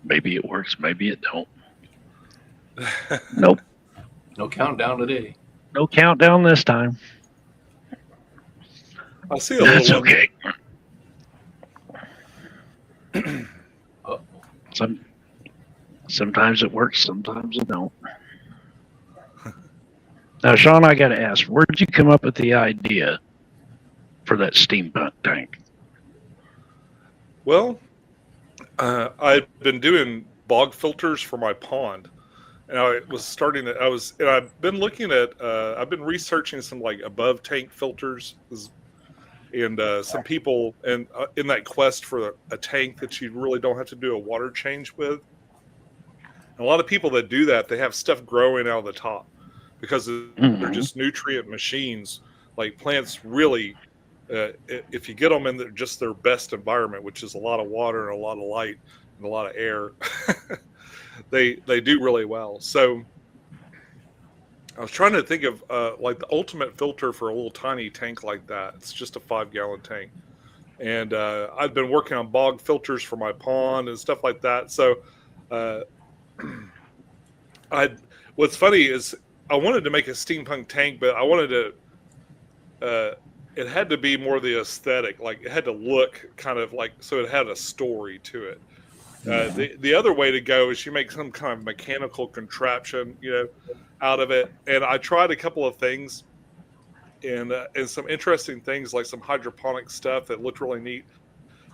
Maybe it works, maybe it don't. Nope, No countdown today. no countdown this time. I see a That's little one. okay. Uh, Some sometimes it works, sometimes it don't. Now, Sean, I got to ask, where did you come up with the idea for that steampunk tank? Well, I've been doing bog filters for my pond, and I was starting to. And I've been looking at. I've been researching some like above tank filters, and some people, and in that quest for a tank that you really don't have to do a water change with. And a lot of people that do that, they have stuff growing out of the top because they're Mm-hmm. just nutrient machines. Like plants really, if you get them in just their best environment, which is a lot of water and a lot of light and a lot of air, they do really well. So I was trying to think of like the ultimate filter for a little tiny tank like that. It's just a 5 gallon tank, and I've been working on bog filters for my pond and stuff like that. So uh, I what's funny is I wanted to make a steampunk tank, but I wanted to. It had to be more the aesthetic, like it had to look kind of like so it had a story to it. The other way to go is you make some kind of mechanical contraption, out of it. And I tried a couple of things and some interesting things like some hydroponic stuff that looked really neat.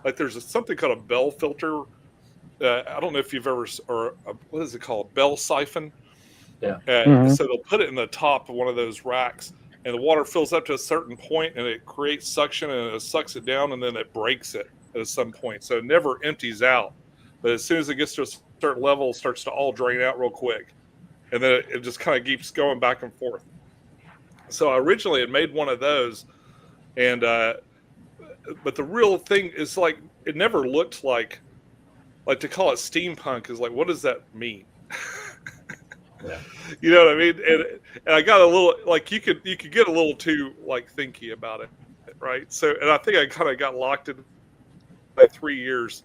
Like there's something called a bell filter. I don't know if you've ever or what is it called, bell siphon. yeah. Mm-hmm. So they'll put it in the top of one of those racks, and the water fills up to a certain point, and it creates suction, and it sucks it down, and then it breaks it at some point. So it never empties out. But as soon as it gets to a certain level, it starts to all drain out real quick. And then it just kind of keeps going back and forth. So I originally had made one of those, and but the real thing is like it never looked like to call it steampunk is like, what does that mean? Yeah. You know what I mean? And I got a little like you could get a little too like thinky about it, right? So and I think I kind of got locked in like 3 years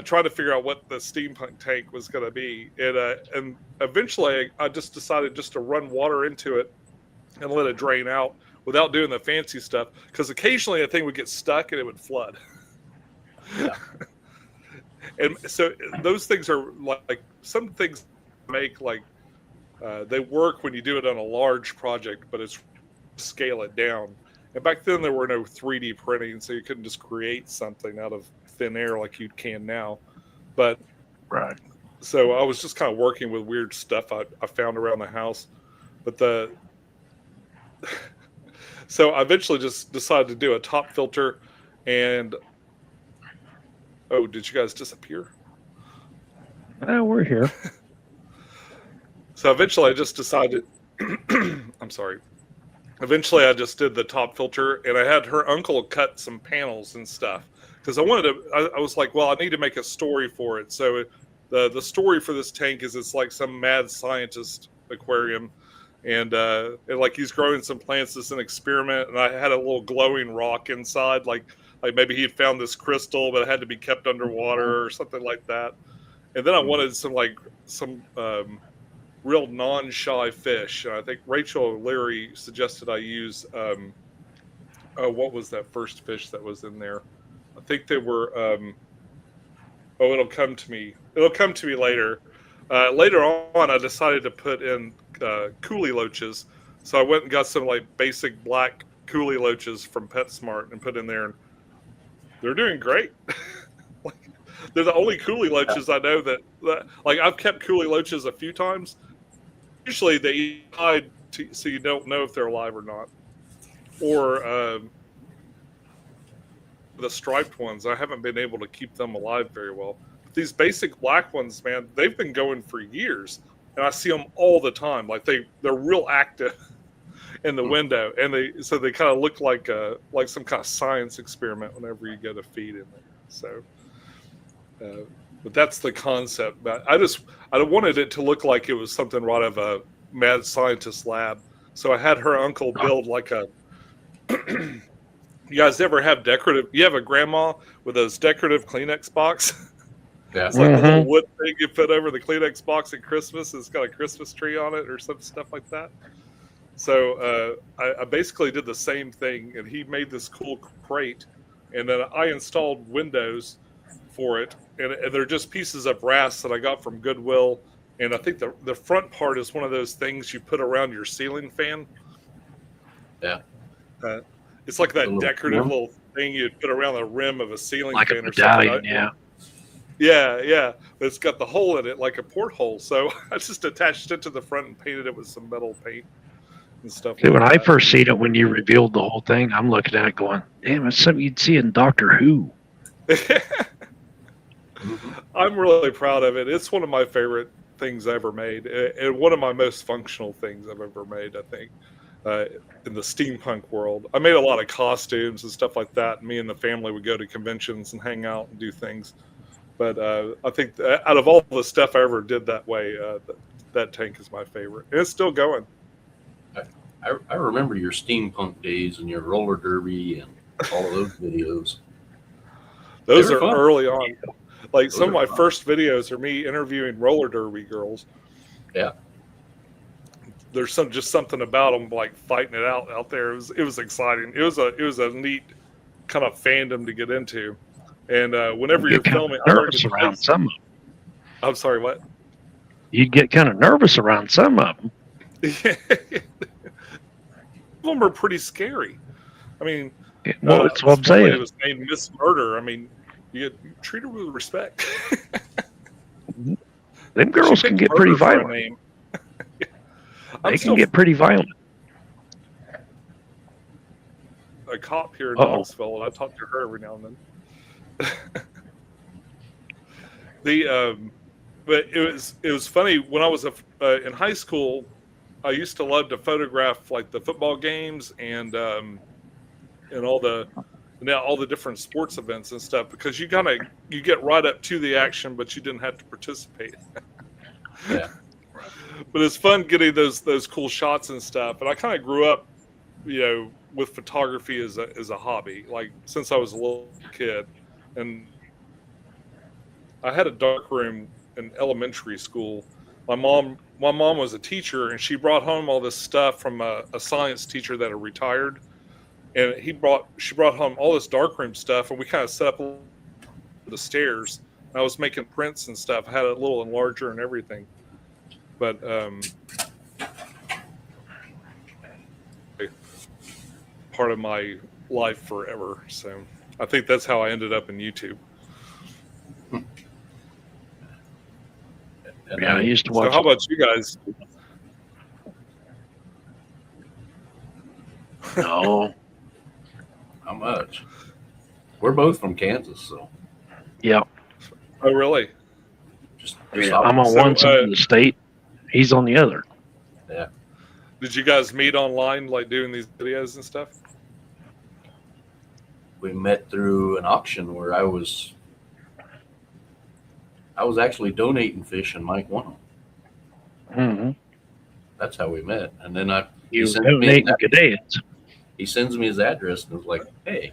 trying to figure out what the steampunk tank was going to be, and eventually I just decided just to run water into it and let it drain out without doing the fancy stuff because occasionally a thing would get stuck and it would flood. Yeah. And so those things are like some things make like they work when you do it on a large project, but it's scale it down. And back then there were no 3D printing, so you couldn't just create something out of thin air like you can now. But Right. so I was just kind of working with weird stuff I found around the house. But so I eventually just decided to do a top filter. And oh, did you guys disappear? Oh, we're here. So eventually I just decided I'm sorry. Eventually I just did the top filter, and I had her uncle cut some panels and stuff because I wanted to. I was like, well, I need to make a story for it. So the story for this tank is it's like some mad scientist aquarium, and like he's growing some plants as an experiment, and I had a little glowing rock inside, like maybe he had found this crystal, but it had to be kept underwater or something like that. And then I wanted some real non-shy fish. I think Rachel O'Leary suggested I use what was that first fish that was in there? I think they were it'll come to me. It'll come to me later. Later on, I decided to put in coolie loaches. So I went and got some like basic black coolie loaches from PetSmart and put in there, and they're doing great. Like, they're the only coolie loaches I know that like I've kept coolie loaches a few times. Usually they hide so you don't know if they're alive or not. Or the striped ones, I haven't been able to keep them alive very well. But these basic black ones, man, they've been going for years, and I see them all the time. Like they're real active in the window, and they kind of look like some kind of science experiment whenever you go to feed in there. So. But that's the concept. But I wanted it to look like it was something right out of a mad scientist lab. So I had her uncle build like a. You guys ever have decorative? You have a grandma with those decorative Kleenex box? Yeah. It's like the little Mhm. wood thing you put over the Kleenex box at Christmas. It's got a Christmas tree on it or some stuff like that. So I basically did the same thing, and he made this cool crate, and then I installed windows for it, and they're just pieces of brass that I got from Goodwill. And I think the front part is one of those things you put around your ceiling fan. Yeah. Uh, it's like The that little decorative rim? little thing you'd put around the rim of a ceiling Like a fan or something. medallion, yeah. Yeah. But it's got the hole in it like a porthole. So I just attached it to the front and painted it with some metal paint and stuff See, like when I that. first seen it, when you revealed the whole thing, I'm looking at it going, damn, it's something you'd see in Doctor Who. I'm really proud of it. It's one of my favorite things I ever made, and one of my most functional things I've ever made, I think, in the steampunk world. I made a lot of costumes and stuff like that. Me and the family would go to conventions and hang out and do things. But I think that out of all the stuff I ever did that way, that tank is my favorite. And it's still going. I remember your steampunk days and your roller derby and all of those videos. Those They were are fun. early on. Like Those some of are my fun. first videos are me interviewing roller derby girls. Yeah. There's just something about them like fighting it out there. It was exciting. It was a neat kind of fandom to get into. And whenever You'd you're get kind filming, of I learned nervous to around place. some of them. I'm sorry, what? You'd get kind of nervous around some of them. Some of them are pretty scary. I mean, Well, that's what I'm one lady saying. was named Miss Murder. I mean, you treat her with respect. Them girls She can picked get pretty Murder for a violent. name. They can get pretty violent. a cop here in Uh-oh. Knoxville, and I talk to her every now and then. But it was funny when I was in high school. I used to love to photograph like the football games and all the different sports events and stuff, because you get right up to the action, but you didn't have to participate. Yeah. But it's fun getting those cool shots and stuff. And I kind of grew up, with photography as a hobby, like since I was a little kid. And I had a dark room in elementary school. My mom was a teacher, and she brought home all this stuff from a science teacher that had retired. And she brought home all this darkroom stuff, and we kind of set up the stairs. I was making prints and stuff. I had a little enlarger and everything. But part of my life forever. So I think that's how I ended up in YouTube. Yeah, I used to watch. So how about you guys? No. How much? We're both from Kansas, so Yeah. Oh, really? just Yeah, I'm on So, one side of the state. He's on the other. yeah. Did you guys meet online, like doing these videos and stuff? We met through an auction where I was actually donating fish, and Mike won them. Mm-hmm. That's how we met. And then You sends me donating his- Ghanaians. he sends me his address and was like, "Hey,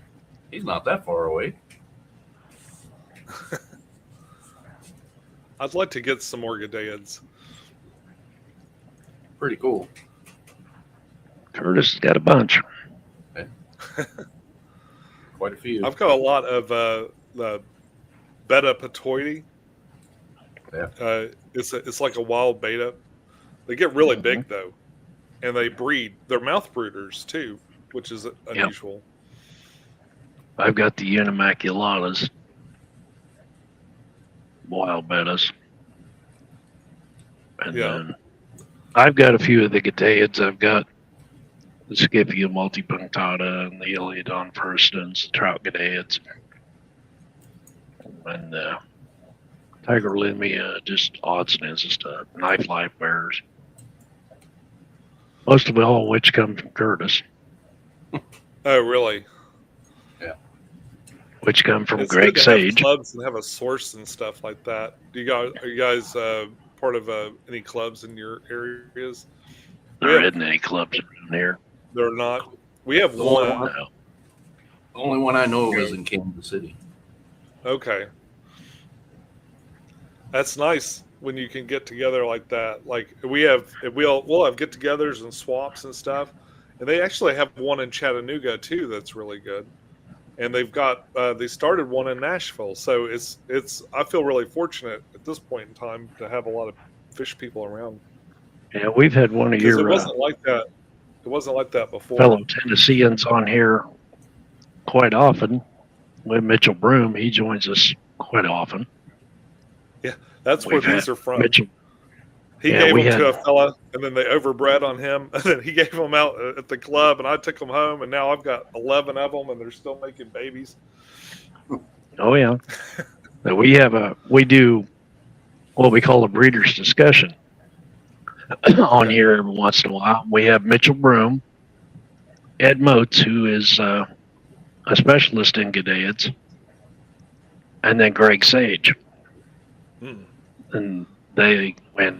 he's not that far away." I'd like to get some more Ghanaians. Pretty cool. Curtis has got a bunch. Quite a few. I've got a lot of the beta patoidi. Yeah. It's like a wild beta. They get really big though, and they breed. They're mouth brooders too, which is unusual. I've got the Unimaculatas. Wild bettas. And then I've got a few of the Ghanaians. I've got the Scipio multipunctata and the Iliodon firstans, the trout Ghanaians. And Tiger Limia, just odds and ends of stuff. Knife life bears. Most of it all which come from Curtis, Oh, really? which come from It's Greg good to have Sage. clubs and have a source and stuff like that. Are you guys part of any clubs in your areas? There isn't any clubs around here. They're not. We have The one. only No. The only one I know of is in Kansas City. Okay. That's nice when you can get together like that. Like we'll have get-togethers and swaps and stuff, and they actually have one in Chattanooga too. That's really good, and they've got they started one in Nashville. So it's I feel really fortunate at this point in time to have a lot of fish people around. Yeah, we've had one of Because your it wasn't like that. It wasn't like that before. fellow Tennesseans on here quite often. With Mitchell Broom, he joins us quite often. Yeah, that's where We've had these are from. Mitchell. He Yeah, gave we them to had- a fella, and then they overbred on him, and then he gave them out at the club, and I took them home, and now I've got 11 of them, and they're still making babies. Oh yeah, we do what we call a breeder's discussion on here every once in a while. We have Mitchell Broom, Ed Motes, who is a specialist in Gadaeans, and then Greg Sage. And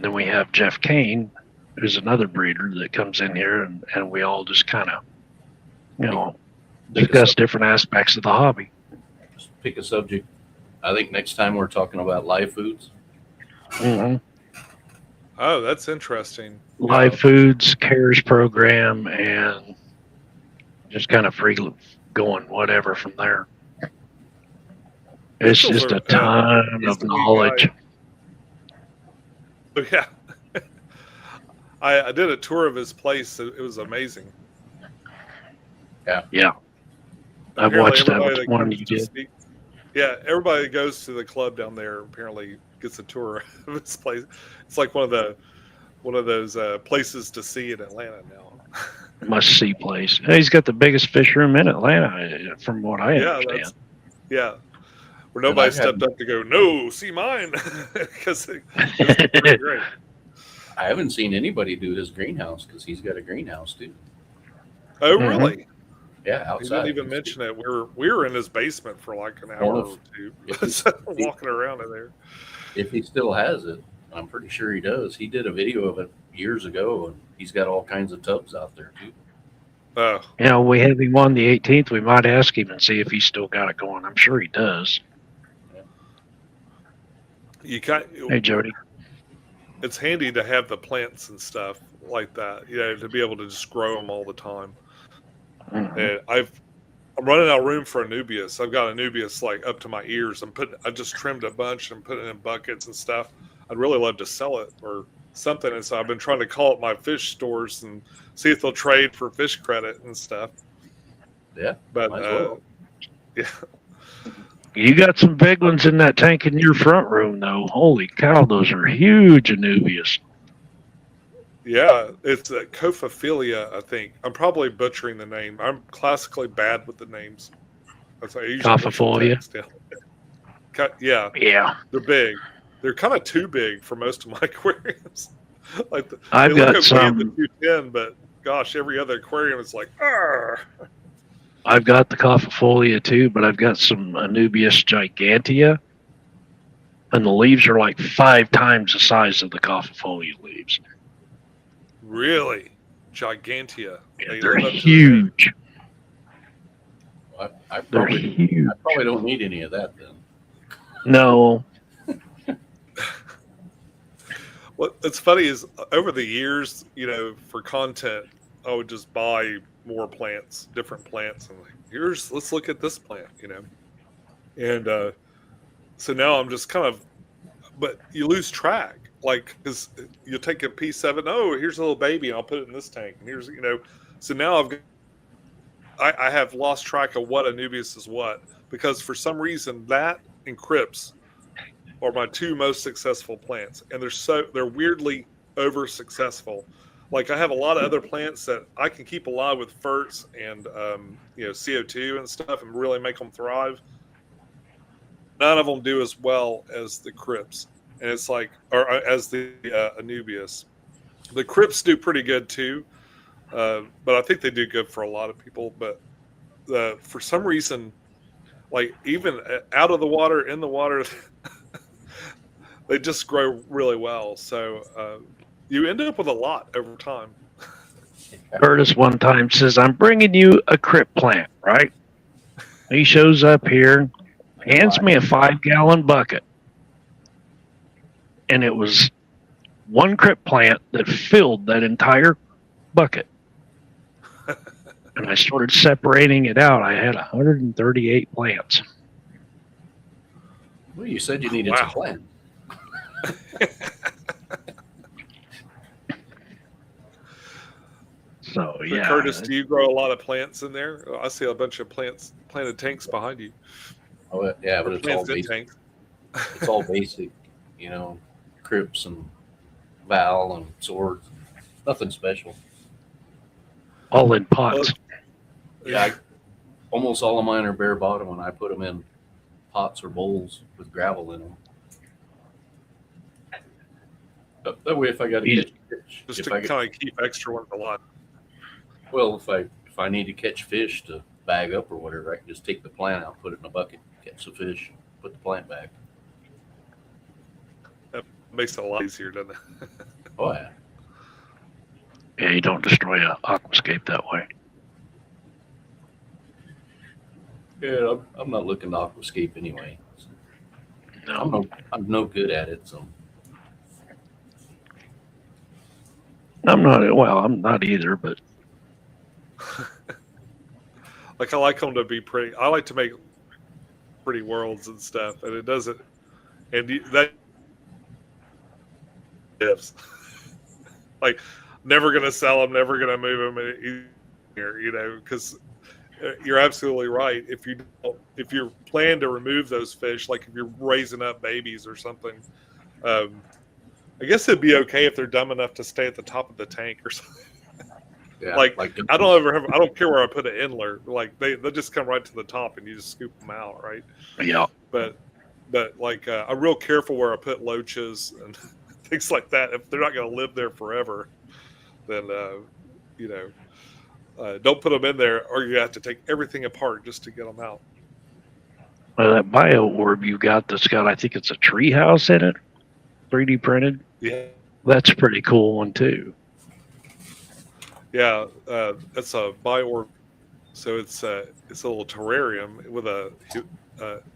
then we have Jeff Kane, who's another breeder that comes in here, and we all just kind of, discuss different aspects of the hobby. Just pick a subject. I think next time we're talking about live foods. Mm-hmm. Oh, that's interesting. Live foods, CARES program, and just kind of free going, whatever from there. It's just a ton of knowledge. Yeah. I did a tour of his place. It was amazing. Yeah. I've Apparently watched everybody that one comes you to did. speak- Yeah, everybody that goes to the club down there apparently gets a tour of his place. It's like one of those places to see in Atlanta now. Must see place. He's got the biggest fish room in Atlanta, from what I understand. Where nobody stepped up to go, no, see mine, because it's pretty great. I haven't seen anybody do his greenhouse because he's got a greenhouse too. Oh, Mhm. really? Yeah, He outside. didn't even mention it. We were in his basement for like an hour or two, walking around in there. If he still has it, I'm pretty sure he does. He did a video of it years ago, and he's got all kinds of tubs out there too. Oh, We have him on the 18th. We might ask him and see if he's still got it going. I'm sure he does. you can't. Hey, Jody. It's handy to have the plants and stuff like that, to be able to just grow them all the time. Mhm. And I'm running out of room for Anubias. I've got Anubias like up to my ears. I just trimmed a bunch and put it in buckets and stuff. I'd really love to sell it or something. And so I've been trying to call up my fish stores and see if they'll trade for fish credit and stuff. Yeah, But might as well. yeah, You got some big ones in that tank in your front room, though. Holy cow, those are huge Anubias. yeah, it's Coprophilia, I think. I'm probably butchering the name. I'm classically bad with the names. That's why I usually put some Coprophilia? text down. Yeah, Yeah. they're big. They're kind of too big for most of my aquariums. I've they look got okay some. in the 210, but gosh, every other aquarium is like, argh. I've got the Coprophilia too, but I've got some Anubias gigantea, and the leaves are like 5 times the size of the Coprophilia leaves. Really? Gigantea. They They're live up to the name. huge. I They're probably huge. don't need any of that then. No. What's funny is over the years, for content, I would just buy more plants, different plants, and let's look at this plant, And so now I'm just kind of, but you lose track, because you take a P7, oh, here's a little baby, and I'll put it in this tank, and here's, so now I have lost track of what Anubias is what, because for some reason that and Crips are my 2 most successful plants, and they're weirdly over successful. Like I have a lot of other plants that I can keep alive with ferts and CO2 and stuff, and really make them thrive. None of them do as well as the Crips, and it's like, or as the Anubias. The Crips do pretty good too, but I think they do good for a lot of people. But for some reason, like even out of the water, in the water, they just grow really well. So you end up with a lot over time. Curtis one time says, I'm bringing you a Crip plant, right? He shows up here, hands me a 5-gallon bucket. and it was one crip plant that filled that entire bucket. And I started separating it out. I had 138 plants. Well, you said you needed Wow. to plant. So, So, yeah. Curtis, do you grow a lot of plants in there? I see a bunch of planted tanks behind you. Oh, yeah, but Or it's all plants in basic. tanks. It's all basic, you know, crypts and val and swords. Nothing special. All in pots. Yeah, almost all of mine are bare bottom, and I put them in pots or bowls with gravel in them. That way, if I got to catch fish, Just if to I get, kind of keep extra ones alive. well, if I need to catch fish to bag up or whatever, I can just take the plant out, put it in a bucket, catch the fish, put the plant back. That makes it a lot easier, doesn't it? Oh yeah. Yeah, you don't destroy an aquascape that way. Yeah, I'm not looking to aquascape anyway. No. I'm no good at it, so. I'm not either, but Like, I like them to be pretty. I like to make pretty worlds and stuff, and it doesn't. And that ifs. Like, never gonna sell them, never gonna move them here, you know, because you're absolutely right. If you plan to remove those fish, like if you're raising up babies or something, I guess it'd be okay if they're dumb enough to stay at the top of the tank or something. Yeah, Like I don't care where I put an inler. Like they'll just come right to the top and you just scoop them out, right? yeah. But like I'm real careful where I put loaches and things like that. If they're not going to live there forever, then don't put them in there, or you have to take everything apart just to get them out. Well, that bio orb you got that's got, I think it's a tree house in it, 3D printed. Yeah, That's a pretty cool one too. yeah. It's a bio, so it's a little terrarium with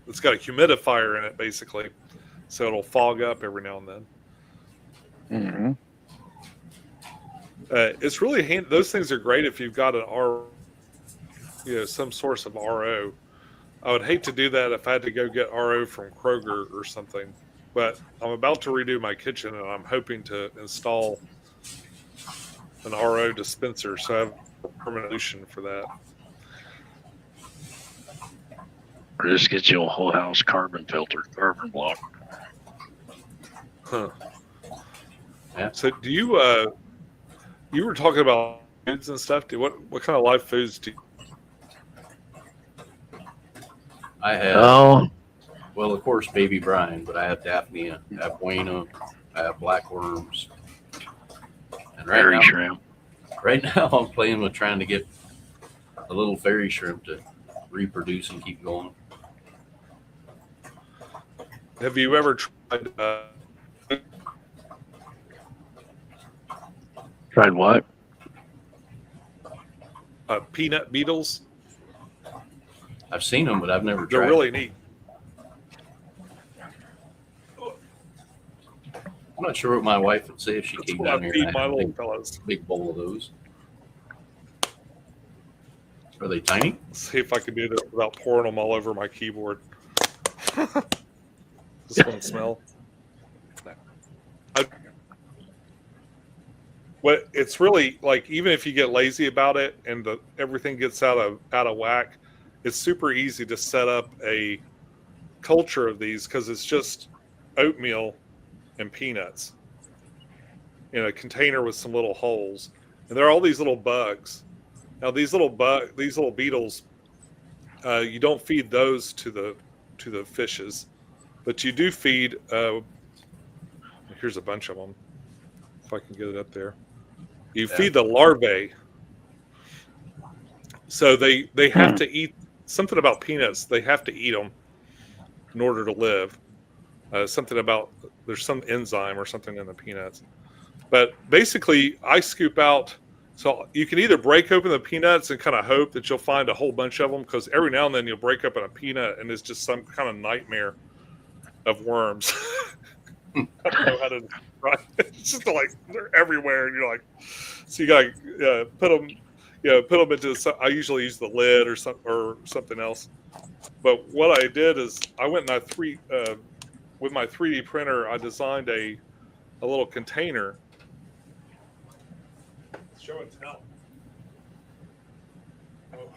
it's got a humidifier in it basically, so it'll fog up every now and then. Mm-hmm. It's really handy. Those things are great if you've got some source of RO. I would hate to do that if I had to go get RO from Kroger or something. But I'm about to redo my kitchen, and I'm hoping to install an RO dispenser, so I have a permanent solution for that. Or just get you a whole house carbon filter, carbon block. Huh. Yeah. So do you? You were talking about foods and stuff. What kind of live foods do you? I have, Oh, well, of course, baby brine, but I have Daphnia, I have Buena, I have blackworms. And fairy shrimp. right now I'm playing with trying to get a little fairy shrimp to reproduce and keep going. Have you ever tried? Tried what? Peanut beetles. I've seen them, but I've never They're tried. really neat. I'm not sure what my wife would say if she That's came what down I here feed and my I had a little big, fellas. big bowl of those. Are they tiny? See if I can do this without pouring them all over my keyboard. This one smell. What it's really like, even if you get lazy about it and everything gets out of whack, it's super easy to set up a culture of these because it's just oatmeal and peanuts in a container with some little holes, and there are all these little bugs. Now these little beetles, you don't feed those to the fishes, but you do feed. Here's a bunch of them. If I can get it up there, you feed the larvae. So they have to eat something about peanuts. They have to eat them in order to live. Something about there's some enzyme or something in the peanuts. But basically, I scoop out. So you can either break open the peanuts and kind of hope that you'll find a whole bunch of them, because every now and then you'll break open a peanut and it's just some kind of nightmare of worms. I don't know how to describe it. It's just like they're everywhere, and you're like, so you got to put them, put them into. I usually use the lid or something else. But what I did is I went and with my 3D printer, I designed a little container. Show and tell. Oh.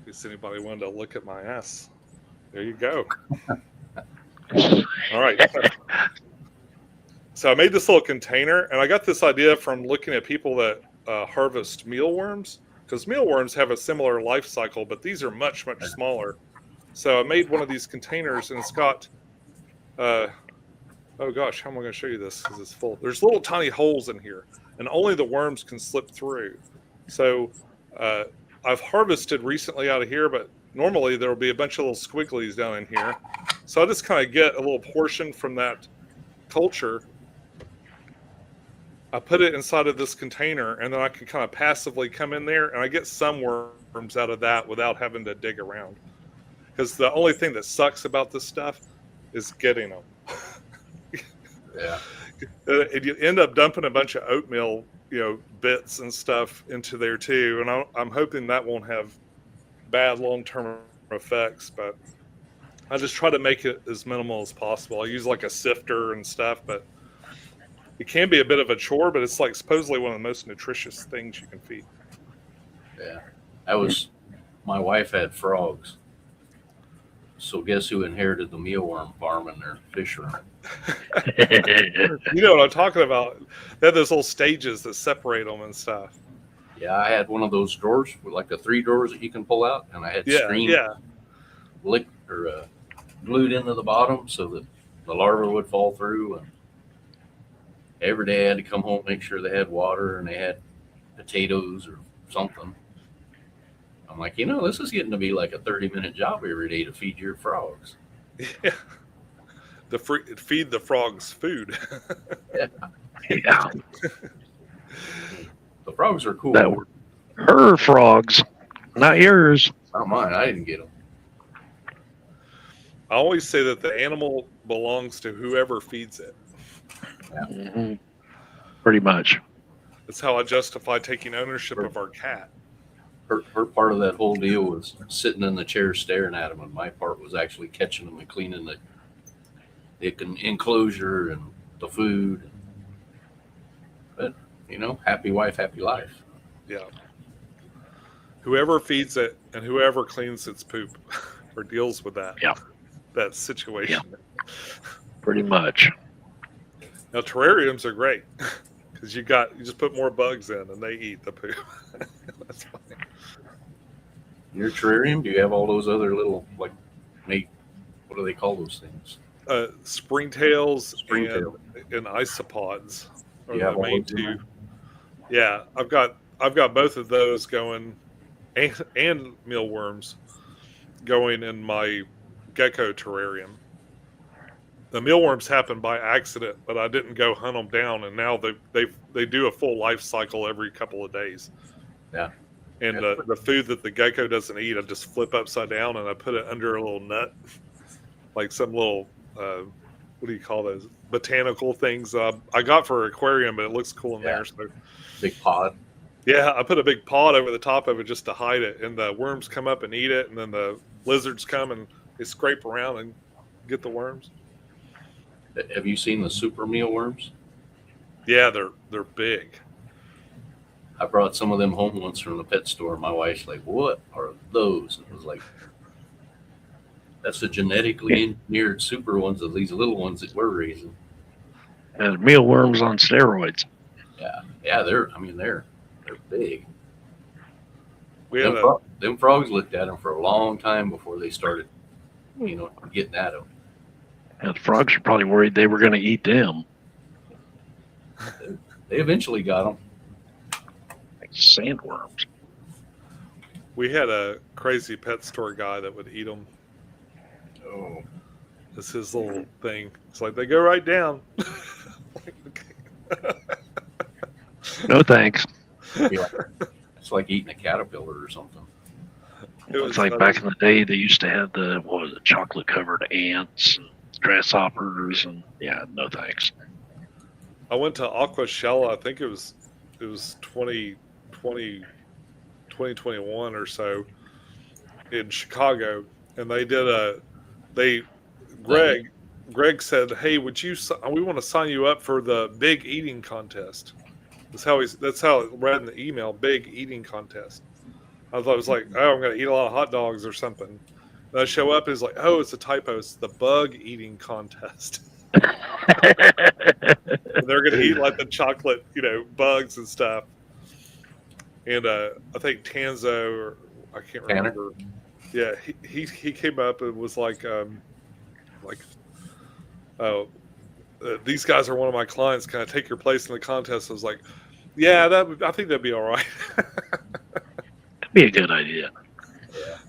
In case anybody wanted to look at my ass, there you go. All right. So I made this little container, and I got this idea from looking at people that harvest mealworms, because mealworms have a similar life cycle, but these are much, much smaller. So I made one of these containers, and it's got, oh gosh, how am I going to show you this? Because it's full. There's little tiny holes in here, and only the worms can slip through. So I've harvested recently out of here, but normally there will be a bunch of little squigglies down in here. So I just kind of get a little portion from that culture. I put it inside of this container, and then I can kind of passively come in there, and I get some worms out of that without having to dig around. Because the only thing that sucks about this stuff is getting them. Yeah. And you end up dumping a bunch of oatmeal, bits and stuff into there too. And I'm hoping that won't have bad long-term effects, but I just try to make it as minimal as possible. I use like a sifter and stuff, but it can be a bit of a chore, but it's like supposedly one of the most nutritious things you can feed. Yeah. My wife had frogs. So guess who inherited the mealworm farm and their fish room? You know what I'm talking about? They have those little stages that separate them and stuff. Yeah, I had one of those drawers with like the 3 drawers that you can pull out, and I had screen glued into the bottom so that the larvae would fall through. And every day I had to come home, make sure they had water and they had potatoes or something. I'm like, this is getting to be like a 30-minute job every day to feed your frogs. Yeah. Feed the frogs food. Yeah. Yeah. The frogs are cool. That were her frogs, not yours. Not mine. I didn't get them. I always say that the animal belongs to whoever feeds it. Yeah. Mm-hmm. Pretty much. That's how I justify taking ownership of our cat. Her part of that whole deal was sitting in the chair staring at them, and my part was actually catching them and cleaning the enclosure and the food. But, happy wife, happy life. Yeah. Whoever feeds it and whoever cleans its poop or deals with that situation. Yeah. Pretty much. Now terrariums are great because you just put more bugs in and they eat the poop. That's funny. Your terrarium, do you have all those other little, what do they call those things? Springtails Springtail. and isopods are You have the all main those in two. there? Yeah, I've got both of those going, and mealworms going in my gecko terrarium. The mealworms happened by accident, but I didn't go hunt them down, and now they do a full life cycle every couple of days. Yeah. And the food that the gecko doesn't eat, I just flip upside down and I put it under a little nut, like some little what do you call those botanical things I got for an aquarium, but it looks cool in there. So Big pod. yeah, I put a big pod over the top of it just to hide it, and the worms come up and eat it, and then the lizards come and they scrape around and get the worms. Have you seen the super mealworms? Yeah, they're big. I brought some of them home once from the pet store. My wife's like, "What are those?" It was like, that's the genetically engineered super ones of these little ones that we're raising. And mealworms on steroids. Yeah, they're big. We had Them frogs looked at them for a long time before they started, getting at them. And the frogs are probably worried they were going to eat them. They eventually got them. Like sandworms. we had a crazy pet store guy that would eat them. Oh, That's his little thing. It's like they go right down. No thanks. it's like eating a caterpillar or something. It was It's like back in the day they used to have the chocolate covered ants. grasshoppers, and no thanks. I went to Aquashella. I think it was 2020, 2021 or so in Chicago, and they did Greg said, "Hey, we want to sign you up for the big eating contest." That's how it read in the email, big eating contest. I thought it was like, oh, I'm going to eat a lot of hot dogs or something. And I show up and it's like, oh, it's a typo. It's the bug eating contest. And they're going to eat like the chocolate, bugs and stuff. And I think Tanzo, or I can't remember. Yeah, he came up and was like, oh, these guys are one of my clients. Can I take your place in the contest? I was like, yeah, I think that'd be all right. That'd be a good idea.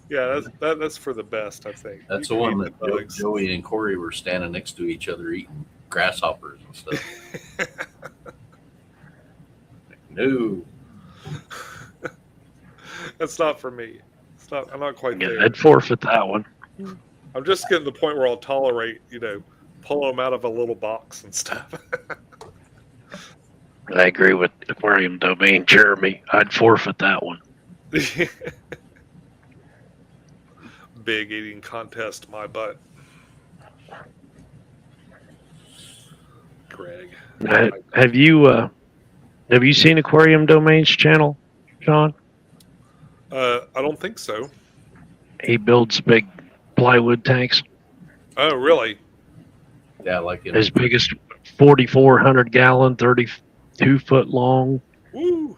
Yeah, that's for the best, I think. That's the one that Joey and Corey were standing next to each other eating grasshoppers and stuff. No. That's not for me. I'm not quite there. I'd forfeit that one. I'm just getting to the point where I'll tolerate, pull them out of a little box and stuff. I agree with Aquarium Domain, Jeremy. I'd forfeit that one. Big eating contest, my butt. Greg. Have you seen Aquarium Domain's channel, Sean? I don't think so. He builds big plywood tanks. Oh, really? Yeah, like his biggest 4,400 gallon, 32-foot long. Woo!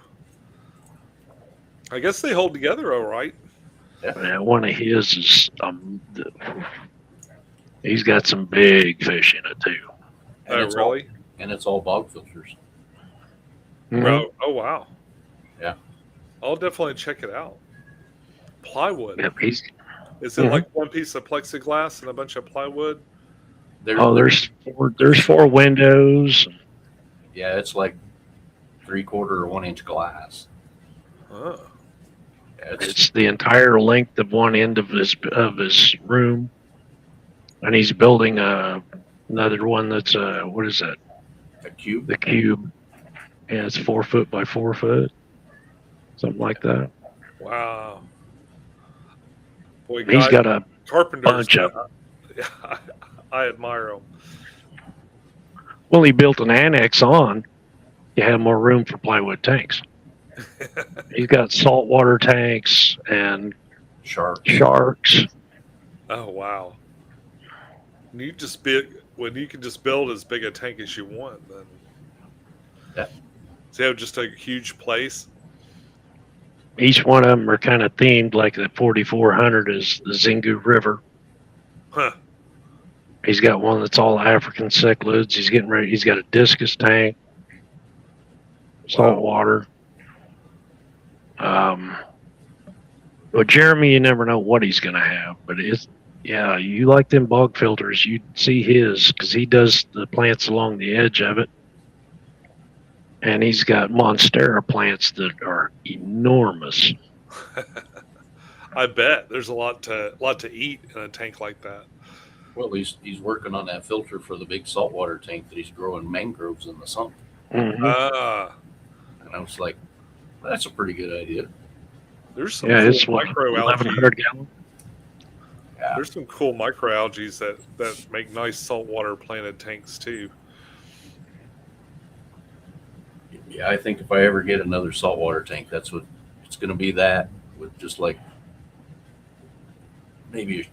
I guess they hold together all right. Yeah, one of his is he's got some big fish in it too. Oh, really? It's all bog filters. Mm-hmm. Oh, wow. Yeah. I'll definitely check it out. Plywood. Yep, is it like one piece of plexiglass and a bunch of plywood? There's 4 windows. Yeah, it's like 3/4 or 1 inch glass. Oh. Yeah, it's the entire length of one end of his room, and he's building another one that's what is that? A cube. The cube. Yeah, it's 4 foot by 4 foot, something like that. Wow. Boy, he's got a bunch of them. Yeah, I admire him. Well, he built an annex on. You have more room for plywood tanks. He's got saltwater tanks and sharks. Oh, wow. You can just build as big a tank as you want, then. Yeah. So you have just a huge place. Each one of them are kind of themed, like the 4,400 is the Xingu River. Huh. He's got one that's all African cichlids. He's getting ready. He's got a discus tank, saltwater. Well, Jeremy, you never know what he's going to have, but you like them bog filters. You'd see his because he does the plants along the edge of it. And he's got monstera plants that are enormous. I bet there's a lot to eat in a tank like that. Well, he's working on that filter for the big saltwater tank that he's growing mangroves in the summer. Mm-hmm. And I was like, that's a pretty good idea. There's some it's microalgae. 1,100 gallon. Yeah. There's some cool microalgae that make nice saltwater planted tanks too. Yeah, I think if I ever get another saltwater tank, that's what it's going to be. That with just like maybe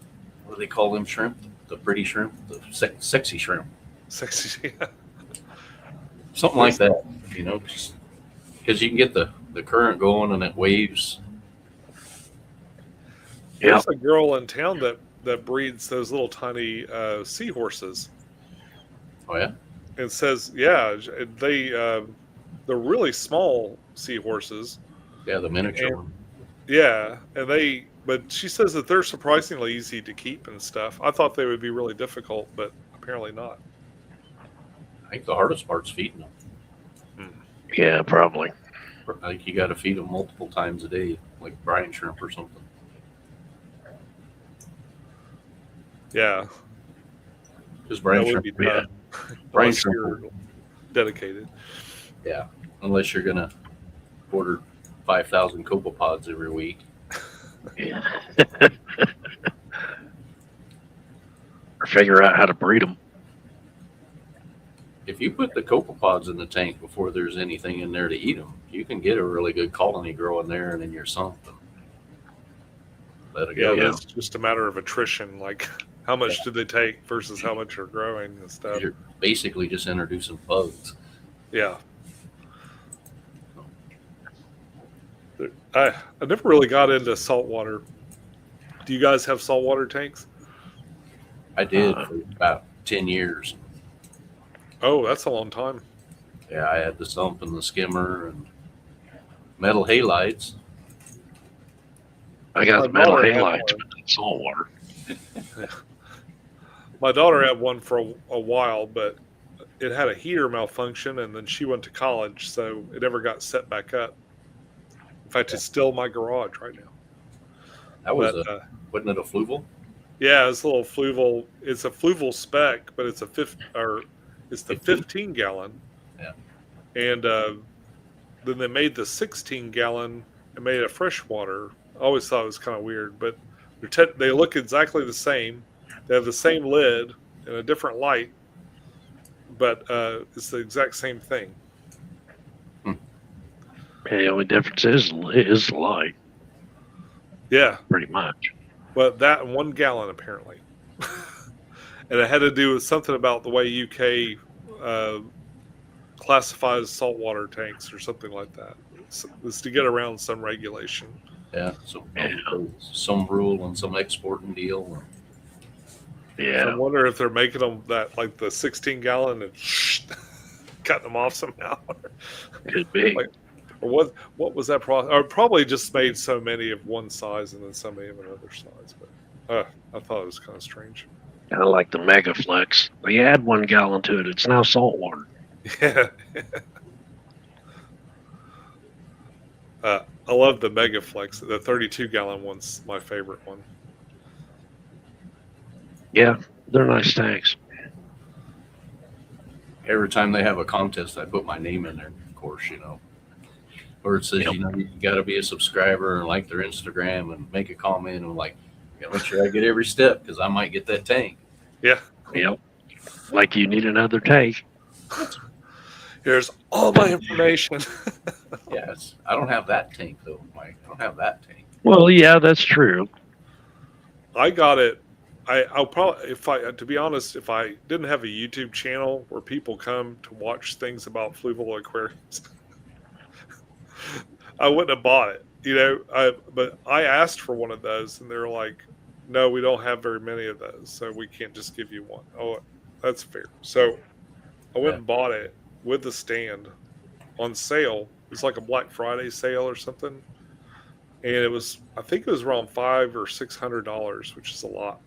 what do they call them shrimp? The pretty shrimp, the sexy shrimp, sexy, something like that. Because you can get the current going and it waves. Yeah. There's a girl in town that breeds those little tiny seahorses. Oh yeah. It says they're really small seahorses. Yeah, the miniature one. Yeah, but she says that they're surprisingly easy to keep and stuff. I thought they would be really difficult, but apparently not. I think the hardest part's feeding them. Yeah, probably. I think you got to feed them multiple times a day, like brine shrimp or something. Yeah. Because That brain would shrimp, be yeah. tough. brain Unless shrimp, you're dedicated. yeah. Unless you're gonna order 5,000 copepods every week. Yeah. Or figure out how to breed them. If you put the copepods in the tank before there's anything in there to eat them, you can get a really good colony growing there and in your sump. And let it Yeah, go. that's just a matter of attrition. Like, how much do they take versus how much are growing and stuff. You're basically just introducing bugs. Yeah. I never really got into saltwater. Do you guys have saltwater tanks? I did for about 10 years. Oh, that's a long time. Yeah, I had the sump and the skimmer and metal halides. I got My the metal daughter had halides, one. but it's salt water. My daughter had one for a while, but it had a heater malfunction, and then she went to college, so it never got set back up. In fact, it's still in my garage right now. That was But wasn't it a fluval? yeah, it's a little fluval. It's a fluval spec, but it's it's the 15 gallon. Yeah. And then they made the 16 gallon and made it freshwater. I always thought it was kind of weird, but they look exactly the same. They have the same lid and a different light, but it's the exact same thing. And the only difference is the light, Yeah, pretty much. but that and 1 gallon apparently. And it had to do with something about the way UK classifies saltwater tanks or something like that. It's to get around some regulation. Yeah, some rule and some exporting deal. So Yeah. I wonder if they're making them that like the 16 gallon and cutting them off somehow. Could be. Like, or what was that process? Or probably just made so many of one size and then so many of another size. But I thought it was kind of strange. Kind of like the Mega Flex. They add 1 gallon to it. It's now salt water. Yeah. I love the Mega Flex. The 32 gallon one's my favorite one. Yeah, they're nice tanks. Every time they have a contest, I put my name in there, of course, Or it says, Yep. you got to be a subscriber and like their Instagram and make a comment. And I'm like, make sure I get every step because I might get that tank. Yeah. Yep. Like you need another tank. Here's all my information. Yes, I don't have that tank though, Mike. I don't have that tank. Well, yeah, that's true. I got it. I'll probably, to be honest, if I didn't have a YouTube channel where people come to watch things about fluval aquariums, I wouldn't have bought it. But I asked for one of those, and they're like, "No, we don't have very many of those, so we can't just give you one." Oh, that's fair. So I went and bought it with the stand on sale. It was like a Black Friday sale or something, and I think it was around $500 or $600, which is a lot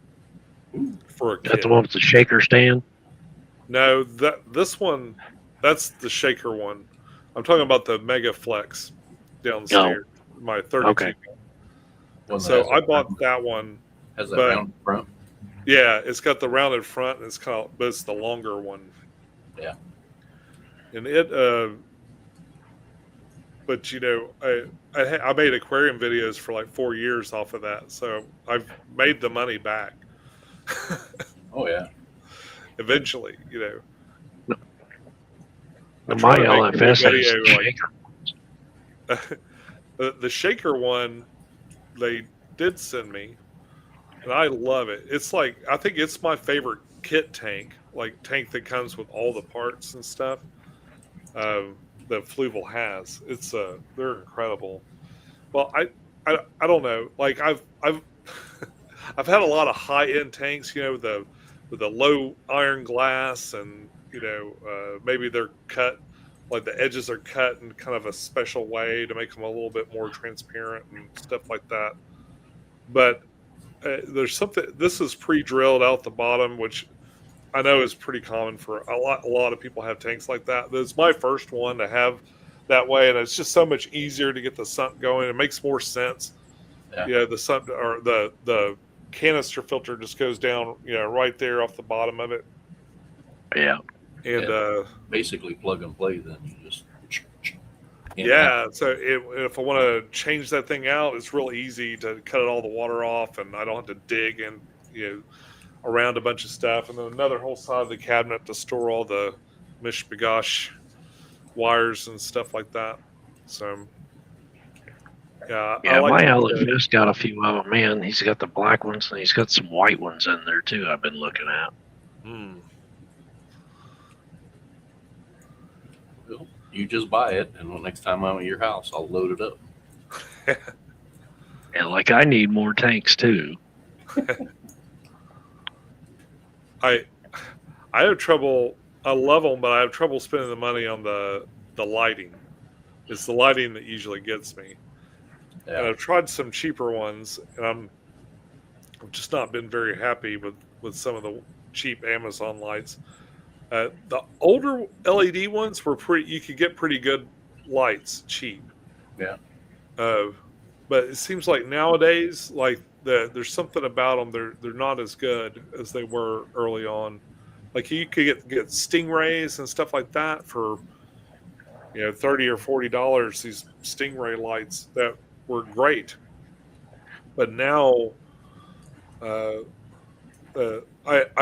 for a kid. That's the one with the shaker stand? No, this one, that's the shaker one. I'm talking about the Mega Flex downstairs. My 32. Okay. So I bought that one. Has that round front? Yeah, it's got the rounded front, and but it's the longer one. Yeah. And but I made aquarium videos for like 4 years off of that, so I've made the money back. Oh yeah. Eventually, My LFS has shaker. The shaker one they did send me, and I love it. It's like, I think it's my favorite kit tank, like tank that comes with all the parts and stuff that Fluval has. They're incredible. Well, I don't know. Like I've I've had a lot of high end tanks, with the low iron glass, and maybe they're cut, like the edges are cut in kind of a special way to make them a little bit more transparent and stuff like that. But there's something. This is pre-drilled out the bottom, which I know is pretty common for a lot of people have tanks like that. It's my first one to have that way, and it's just so much easier to get the sump going. It makes more sense. Yeah. The sump or the canister filter just goes down, right there off the bottom of it. Yeah. And Basically plug and play. Then you just yeah. So if I want to change that thing out, it's real easy to cut all the water off, and I don't have to dig and around a bunch of stuff. And then another whole side of the cabinet to store all the mishmagosh wires and stuff like that. So yeah, I Yeah, like my to outlet just got a few of them, man. He's got the black ones and he's got some white ones in there too. I've been looking at. Well, you just buy it, and the next time I'm at your house, I'll load it up. And like I need more tanks too. I have trouble. I love them, but I have trouble spending the money on the lighting. It's the lighting that usually gets me. Yeah. And I've tried some cheaper ones, and I've just not been very happy with some of the cheap Amazon lights. The older LED ones were pretty. You could get pretty good lights cheap. Yeah. But it seems like nowadays, like there's something about them. They're not as good as they were early on. Like you could get Stingrays and stuff like that for $30 or $40. These Stingray lights that were great, but now I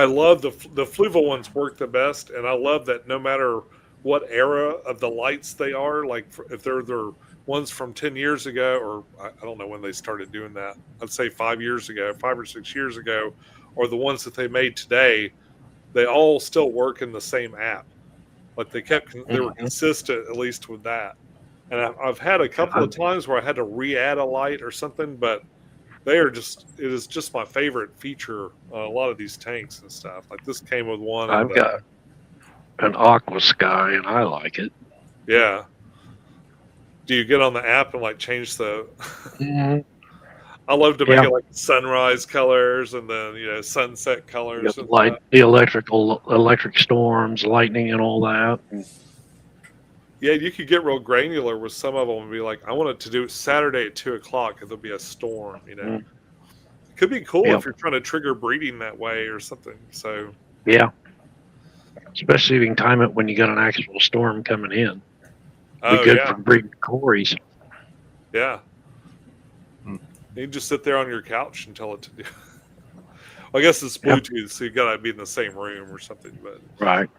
love the Fluval ones work the best, and I love that no matter what era of the lights they are, like if they're ones from 10 years ago, or I don't know when they started doing that. I'd say 5 years ago, 5 or 6 years ago, or the ones that they made today, they all still work in the same app. Like they were consistent at least with that. And I've had a couple of times where I had to re-add a light or something, but it is just my favorite feature on a lot of these tanks and stuff. Like this came with one. I've got an aqua sky and I like it. Yeah. Do you get on the app and like change the? I love to make it like sunrise colors and then sunset colors. And like the electric storms, lightning, and all that. Yeah, you could get real granular with some of them and be like, I want it to do it Saturday at 2:00 and there'll be a storm. It could be cool if you're trying to trigger breeding that way or something. So yeah, especially if you can time it when you got an actual storm coming in. Be good for breeding cories. Yeah. You can just sit there on your couch and tell it to do. Well, I guess it's Bluetooth, so you got to be in the same room or something. But right.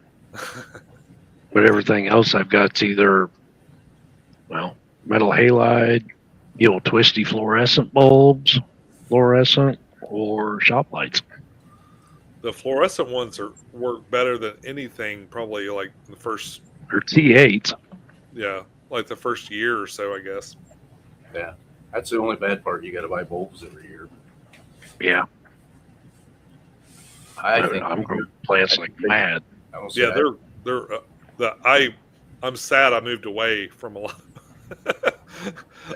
But everything else I've got's either, metal halide, twisty fluorescent bulbs, or shop lights. The fluorescent ones work better than anything, probably like the first. Or T8s. Yeah, like the first year or so, I guess. Yeah, that's the only bad part. You got to buy bulbs every year. Yeah. I think I'm growing plants like mad. Yeah, I'm sad I moved away from a lot.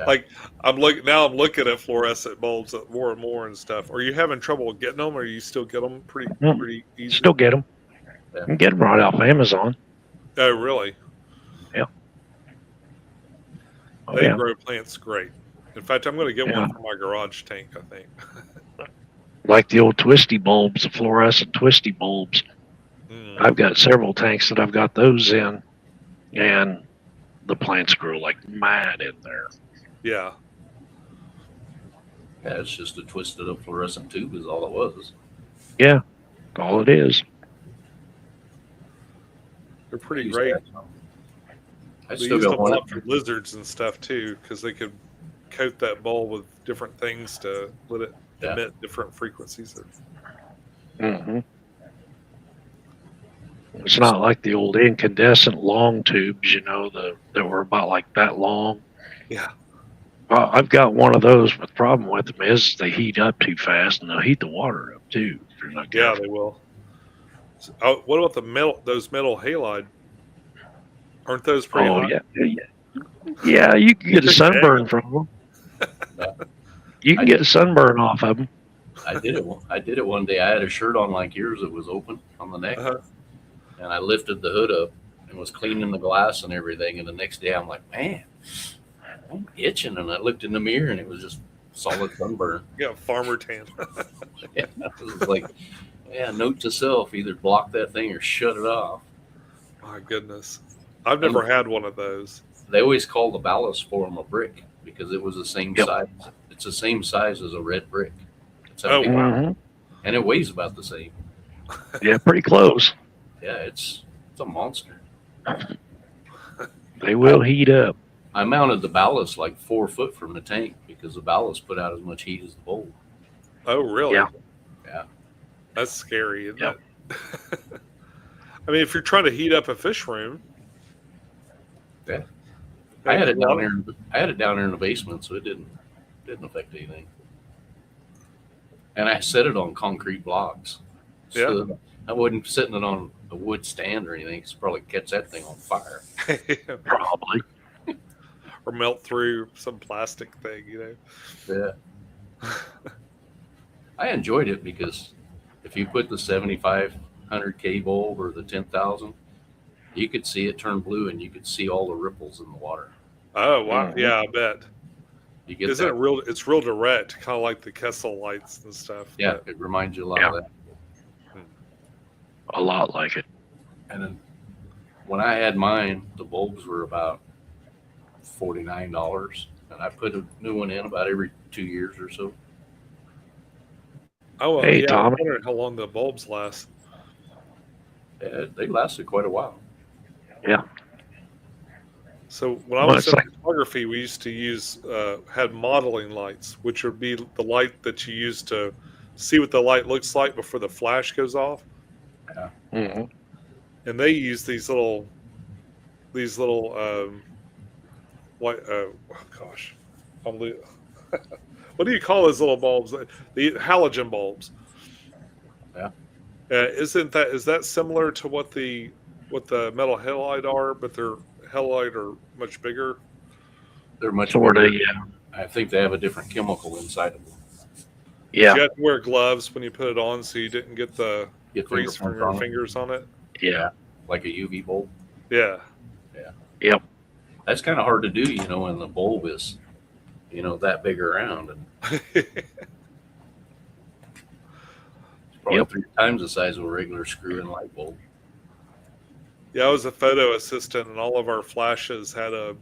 Like I'm looking at fluorescent bulbs more and more and stuff. Are you having trouble getting them, or you still get them pretty easy? Still get them. Yeah. You can get them right off Amazon. Oh, really? Yeah. They grow plants great. In fact, I'm going to get one for my garage tank, I think. Like the old twisty bulbs, the fluorescent twisty bulbs. I've got several tanks that I've got those in, and the plants grow like mad in there. Yeah. Yeah, it's just a twisted up fluorescent tube is all it was. Yeah, all it is. They're pretty great. I still got one for lizards and stuff too, because they could coat that bulb with different things to let it emit different frequencies. It's not like the old incandescent long tubes, that were about like that long. Yeah. I've got one of those, but the problem with them is they heat up too fast, and they'll heat the water up too. If you're not careful. They will. So, what about those metal halide? Aren't those pretty hot? Yeah, you can get a sunburn from them. You can get a sunburn off of them. I did it one day. I had a shirt on like yours that was open on the neck, and I lifted the hood up and was cleaning the glass and everything. And the next day, I'm like, man, I'm itching. And I looked in the mirror, and it was just solid sunburn. Yeah, farmer tan. Yeah, it was like Yeah, note to self: either block that thing or shut it off. My goodness. I've never had one of those. They always call the ballast form a brick because it was the same Yep. size. It's the same size as a red brick. That's how Oh, big, wow. Hmm. and it weighs about the same. Yeah, pretty close. Yeah, it's a monster. They will heat up. I mounted the ballast like 4 foot from the tank because the ballast put out as much heat as the bulb. Oh, really? Yeah. Yeah. That's scary, isn't Yeah. it? I mean, if you're trying to heat up a fish room. Yeah. I had it a lot down of- there. I had it down there in the basement, so it didn't affect anything. And I set it on concrete blocks, so I wasn't setting it on a wood stand or anything. It's probably catch that thing on fire. Probably. Or melt through some plastic thing, Yeah. I enjoyed it because if you put the 7500K bulb or the 10,000, you could see it turn blue and you could see all the ripples in the water. Oh, wow. Mhm. Yeah, I bet. You get Isn't that? it real? It's real direct, kind of like the Kessel lights and stuff. Yeah, it reminds you a lot Yeah. of that. A lot like it. And then when I had mine, the bulbs were about $49, and I put a new one in about every 2 years or so. Oh, well, Hey, yeah. Tommy. I'm wondering how long the bulbs last. Yeah, they lasted quite a while. Yeah. So when I Well, was it's in like- photography, we used to use had modeling lights, which would be the light that you use to see what the light looks like before the flash goes off. Hmm. And they use these little what gosh, I'm lo- what do you call those little bulbs? The halogen bulbs. Yeah. Is that similar to what the metal halide are, but their halide are much bigger? They're much Sort of, bigger. yeah. I think they have a different chemical inside of them. Yeah. You had to wear gloves when you put it on, so you didn't get the Get grease from fingerprints your on it, fingers on it. Yeah. like a UV bulb. Yeah. Yep. That's kind of hard to do, when the bulb is, that big around, and probably Yep. 3 times the size of a regular screw-in light bulb. Yeah, I was a photo assistant, and all of our flashes had a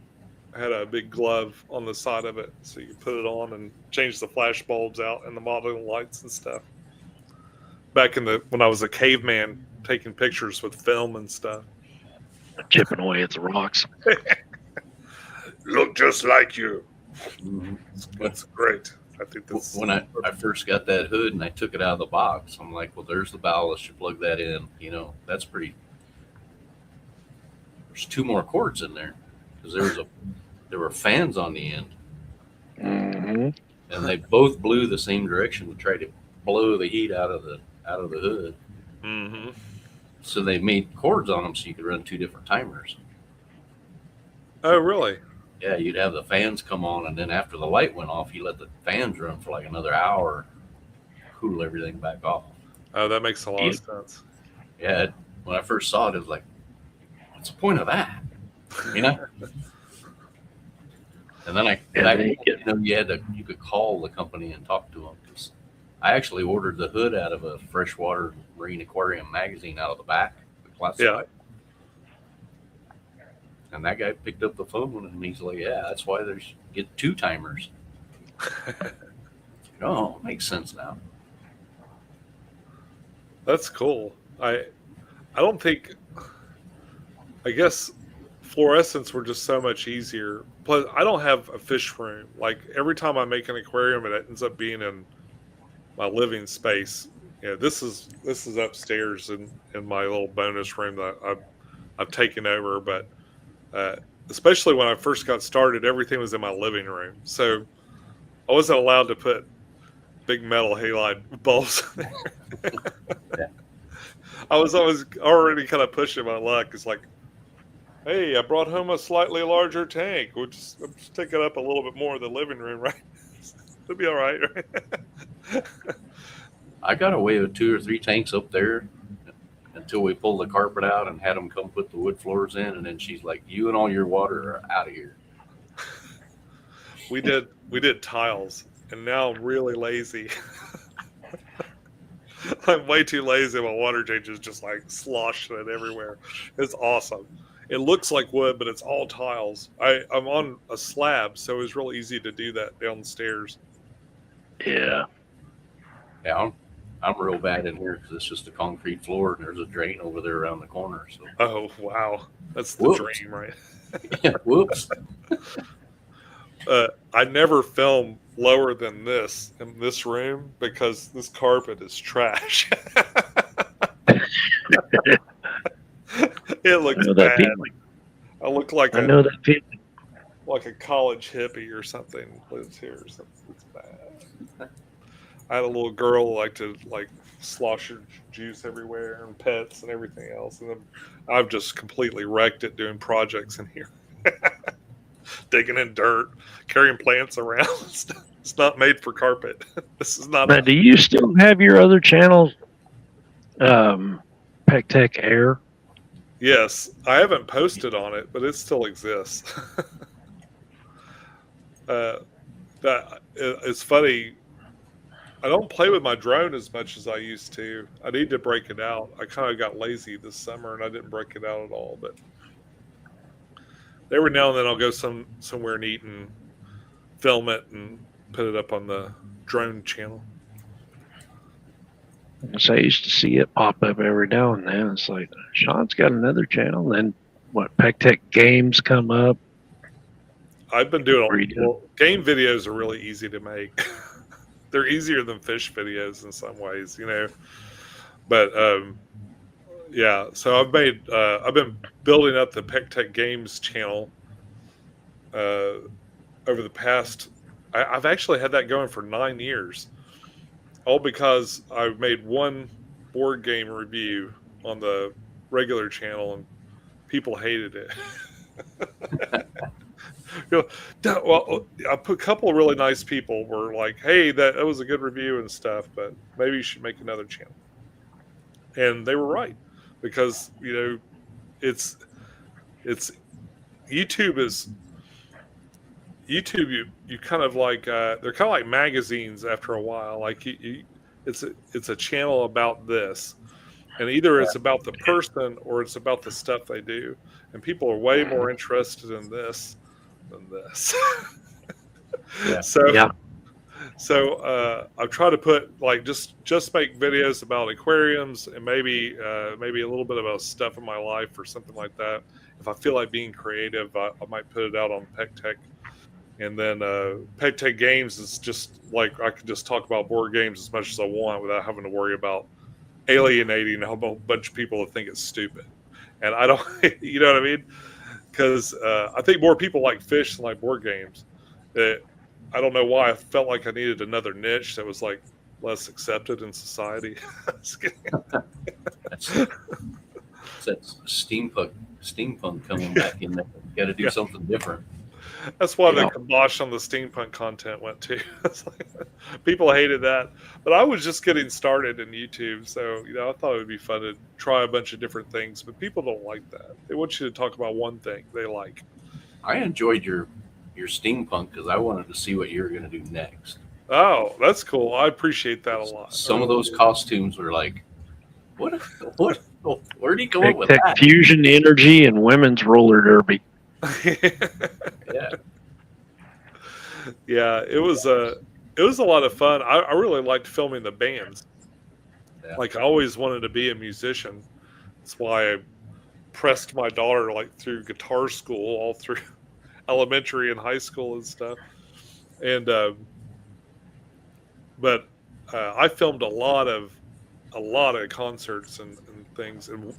big glove on the side of it, so you put it on and change the flash bulbs out and the modeling lights and stuff. Back when I was a caveman taking pictures with film and stuff. Chipping away at the rocks. Look just like you. Mhm. That's great. I think that's When I first got that hood and I took it out of the box, I'm like, well, there's the ballast. You plug that in. That's pretty. There's 2 more cords in there because there were fans on the end, Hmm. and they both blew the same direction to try to blow the heat out of the hood. Mm-hmm. So they made cords on them so you could run 2 different timers. Oh, really? Yeah, you'd have the fans come on, and then after the light went off, you let the fans run for like another hour, cool everything back off. Oh, that makes a lot of sense. Yeah, when I first saw it, it was like, what's the point of that? You know? And then you could call the company and talk to them, because I actually ordered the hood out of a freshwater marine aquarium magazine out of the back, the classified. And that guy picked up the phone and he's like, "Yeah, that's why there's get 2 timers." Oh, makes sense now. That's cool. I don't think. I guess fluorescents were just so much easier. Plus, I don't have a fish room. Like every time I make an aquarium, it ends up being in my living space. Yeah, this is upstairs in my little bonus room that I've taken over. But especially when I first got started, everything was in my living room, so I wasn't allowed to put big metal halide bulbs in there. Yeah. I was already kind of pushing my luck. It's like, hey, I brought home a slightly larger tank. We'll just take it up a little bit more in the living room, right? It'll be all right, right? I got away with 2 or 3 tanks up there until we pulled the carpet out and had them come put the wood floors in, and then she's like, "You and all your water are out of here." We did tiles, and now I'm really lazy. I'm way too lazy. My water change is just like sloshing it everywhere. It's awesome. It looks like wood, but it's all tiles. I'm on a slab, so it was real easy to do that downstairs. Yeah. Yeah, I'm real bad in here because it's just a concrete floor and there's a drain over there around the corner. So, Oh wow, that's the whoops. dream, right? Yeah, whoops. I never film lower than this in this room because this carpet is trash. It I looks know that bad. feeling. I look like I know that feeling. a college hippie or something lives here or something. It's bad. I had a little girl who liked to like slosh her juice everywhere and pets and everything else, and then I've just completely wrecked it doing projects in here, digging in dirt, carrying plants around. It's not made for carpet. This is not. Now, do you still have your other channel, Pecktec Air? Yes, I haven't posted on it, but it still exists. That it's funny. I don't play with my drone as much as I used to. I need to break it out. I kind of got lazy this summer and I didn't break it out at all. But every now and then I'll go somewhere neat and film it and put it up on the drone channel. So I used to see it pop up every now and then. It's like, Sean's got another channel. Then what? Pecktec games come up. I've been doing What are you doing? well, game videos are really easy to make. They're easier than fish videos in some ways, you know. But yeah, so I've been building up the Pecktec Games channel over the past. I've actually had that going for 9 years, all because I made one board game review on the regular channel and people hated it. Well, I put a couple of really nice people were like, "Hey, that was a good review and stuff, but maybe you should make another channel." And they were right because it's YouTube is YouTube. You kind of like they're kind of like magazines after a while. Like it's a channel about this, and either it's about the person or it's about the stuff they do, and people are way more interested in this than this. Yeah. So I've tried to put like just make videos about aquariums and maybe a little bit about stuff in my life or something like that. If I feel like being creative, I might put it out on Pecktec. And then Pecktec Games is just like I could just talk about board games as much as I want without having to worry about alienating a whole bunch of people that think it's stupid. And I don't, you know what I mean? Because I think more people like fish than like board games. I don't know why I felt like I needed another niche that was like less accepted in society. That's steampunk coming back in there. You got to do something different. That's why the kibosh on the steampunk content went too. People hated that, but I was just getting started in YouTube, so I thought it would be fun to try a bunch of different things. But people don't like that; they want you to talk about one thing they like. I enjoyed your steampunk because I wanted to see what you were going to do next. Oh, that's cool. I appreciate that a lot. Some of those costumes were like, what? Where'd he come up with Pecktec that? Fusion Energy and women's roller derby. Yeah. Yeah, it was a lot of fun. I really liked filming the bands. Yeah. Like I always wanted to be a musician. That's why I pressed my daughter like through guitar school all through elementary and high school and stuff. And but I filmed a lot of concerts and things. And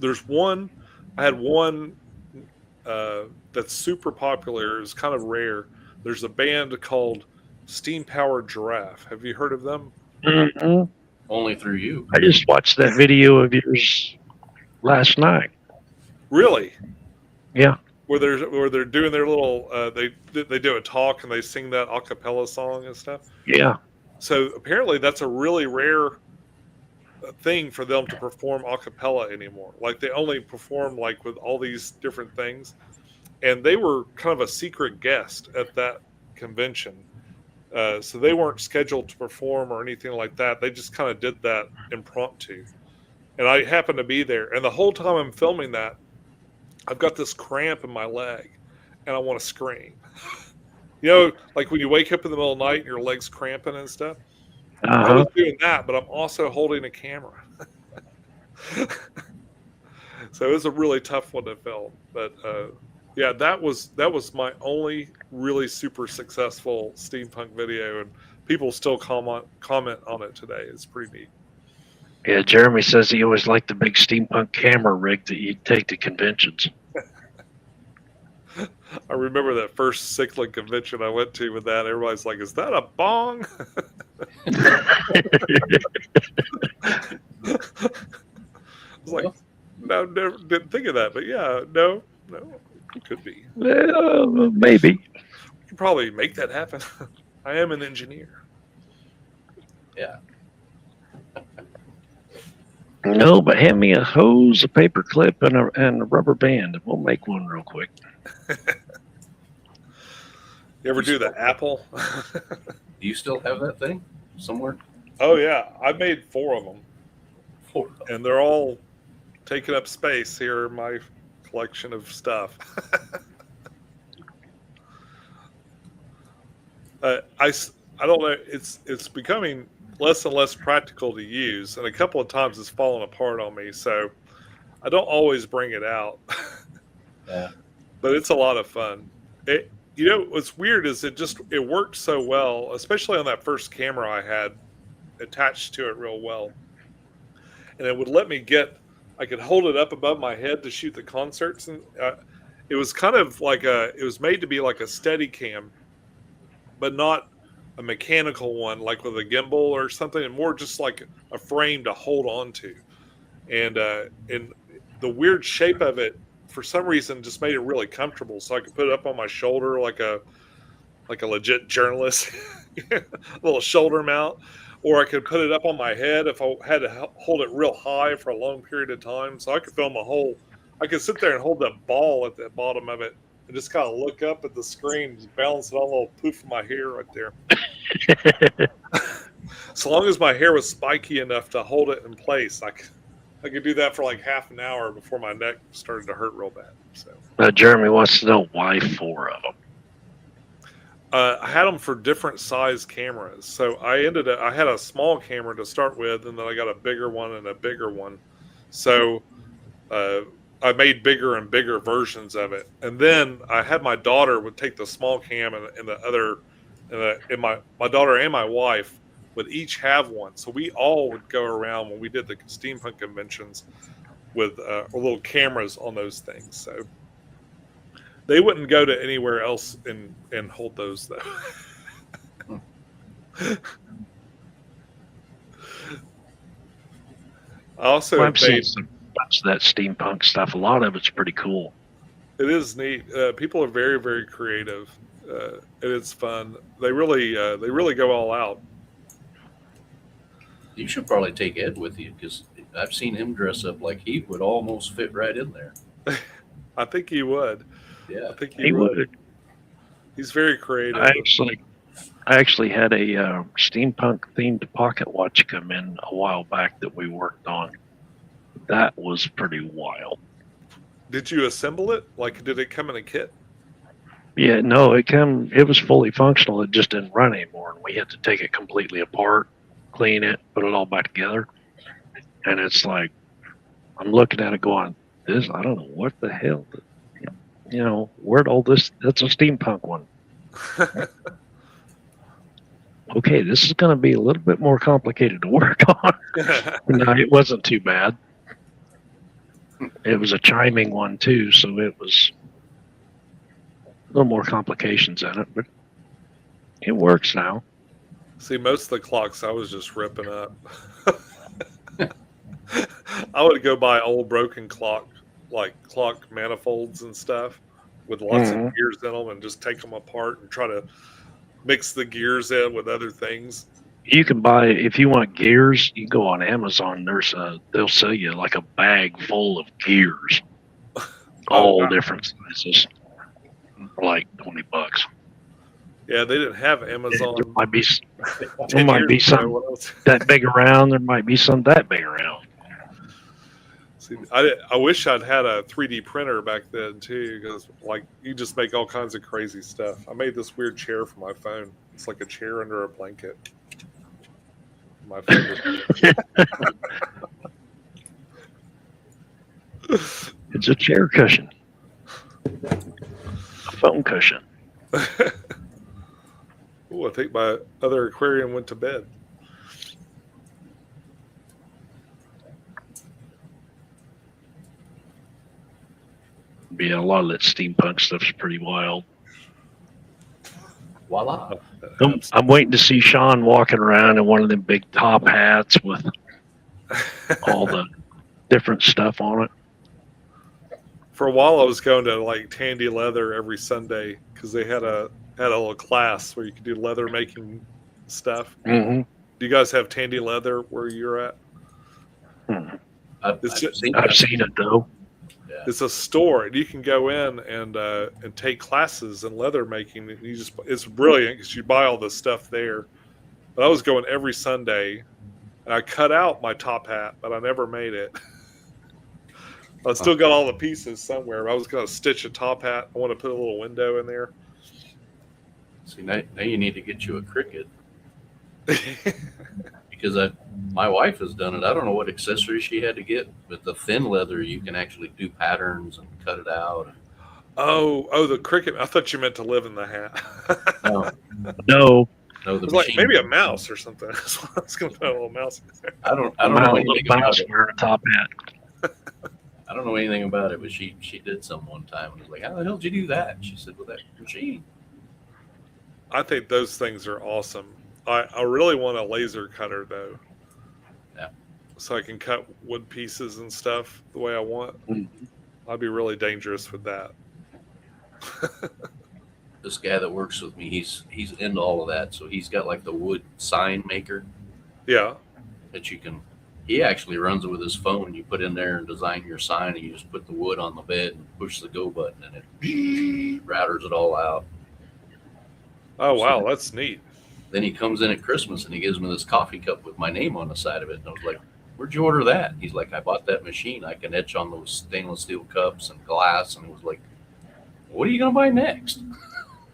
I had one that's super popular. It's kind of rare. There's a band called Steam Powered Giraffe. Have you heard of them? Mm-mm. Only through you. I just watched that video of yours last night. Really? Yeah. Where they're doing their little they do a talk and they sing that a cappella song and stuff. Yeah. So apparently that's a really rare thing for them to perform a cappella anymore. Like they only perform like with all these different things. And they were kind of a secret guest at that convention. So they weren't scheduled to perform or anything like that. They just kind of did that impromptu. And I happened to be there. And the whole time I'm filming that, I've got this cramp in my leg and I want to scream. You know, like when you wake up in the middle of the night and your leg's cramping and stuff. I was doing that, but I'm also holding a camera. So it was a really tough one to film. But yeah, that was my only really super successful steampunk video, and people still comment on it today. It's pretty neat. Yeah, Jeremy says he always liked the big steampunk camera rig that you'd take to conventions. I remember that first Cycling convention I went to with that. Everybody's like, "Is that a bong?" I was like, "No, never didn't think of that." But yeah, no, it could be. Well, maybe. We could probably make that happen. I am an engineer. Yeah. No, but hand me a hose, a paper clip, and a rubber band, and we'll make one real quick. You ever do the apple? Do you still have that thing somewhere? Oh yeah, I made 4 of them, 4. and they're all taking up space here in my collection of stuff. I don't know. It's becoming less and less practical to use, and a couple of times it's fallen apart on me. So I don't always bring it out. Yeah. But it's a lot of fun. You know, what's weird is it worked so well, especially on that first camera I had attached to it real well. And it would let me I could hold it up above my head to shoot the concerts. And it was kind of like it was made to be like a steady cam, but not a mechanical one, like with a gimbal or something, and more just like a frame to hold on to. And the weird shape of it, for some reason, just made it really comfortable, so I could put it up on my shoulder like a legit journalist, a little shoulder mount, or I could put it up on my head if I had to hold it real high for a long period of time. So I could film I could sit there and hold that ball at the bottom of it and just kind of look up at the screen, just balance it on a little poof of my hair right there. So long as my hair was spiky enough to hold it in place, I could do that for like half an hour before my neck started to hurt real bad. So Jeremy wants to know why 4 of them. I had them for different size cameras. So I had a small camera to start with, and then I got a bigger one and a bigger one. So I made bigger and bigger versions of it. And then I had my daughter would take the small cam and the other, and my daughter and my wife would each have one. So we all would go around when we did the steampunk conventions with little cameras on those things. So they wouldn't go to anywhere else and hold those though. I also I've seen some of that steampunk stuff. A lot of it's pretty cool. It is neat. People are very, very creative, and it's fun. They really go all out. You should probably take Ed with you, because I've seen him dress up like he would almost fit right in there. I think he would. Yeah, I think He would. He's very creative. I actually had a steampunk themed pocket watch come in a while back that we worked on. That was pretty wild. Did you assemble it? Like, did it come in a kit? Yeah, no, it was fully functional. It just didn't run anymore, and we had to take it completely apart, clean it, put it all back together. And it's like, I'm looking at it going, I don't know what the hell. You know, where'd all this? That's a steampunk one. Okay, this is going to be a little bit more complicated to work on. No, it wasn't too bad. It was a chiming one too, so it was a little more complications in it, but it works now. See, most of the clocks I was just ripping up. I would go buy old broken clock manifolds and stuff with lots of gears in them and just take them apart and try to mix the gears in with other things. You can buy, if you want gears, you go on Amazon. They'll sell you like a bag full of gears, all different sizes, for like $20. Yeah, they didn't have There Amazon might be 10 might years be ago. some What else? that big around. There might be some that big around. See, I wish I'd had a 3D printer back then too, because like you just make all kinds of crazy stuff. I made this weird chair for my phone. It's like a chair under a blanket. My phone It's a chair cushion, a phone cushion. Oh, I think my other aquarium went to bed. Yeah, a lot of that steampunk stuff's pretty wild. Voila. I'm waiting to see Sean walking around in one of them big top hats with all the different stuff on it. For a while, I was going to like Tandy Leather every Sunday because they had a little class where you could do leather making stuff. Mm-hmm. Do you guys have Tandy Leather where you're at? I've seen it though. Yeah. It's a store, and you can go in and take classes in leather making. And it's brilliant because you buy all this stuff there. But I was going every Sunday, and I cut out my top hat, but I never made it. I still got all the pieces somewhere. I was going to stitch a top hat. I want to put a little window in there. See, now you need to get you a Cricut. Because my wife has done it. I don't know what accessories she had to get, but the thin leather, you can actually do patterns and cut it out. Oh, the Cricut. I thought you meant to live in the hat. No. No, the It was like machine. maybe a mouse or something. That's why I was going to put a little mouse in there. I don't know anything about mouse it. wearing a top hat. I don't know anything about it, but she did some one time and was like, "How the hell did you do that?" And she said, "With that machine." I think those things are awesome. I really want a laser cutter though. Yeah. So I can cut wood pieces and stuff the way I want. I'd be really dangerous with that. This guy that works with me, he's into all of that. So he's got like the wood sign maker Yeah. that you can. He actually runs it with his phone. You put in there and design your sign, and you just put the wood on the bed and push the go button, and it routers it all out. Oh wow, that's neat. Then he comes in at Christmas and he gives me this coffee cup with my name on the side of it. And I was like, "Where'd you order that?" He's like, "I bought that machine. I can etch on those stainless steel cups and glass." And it was like, "What are you gonna buy next?"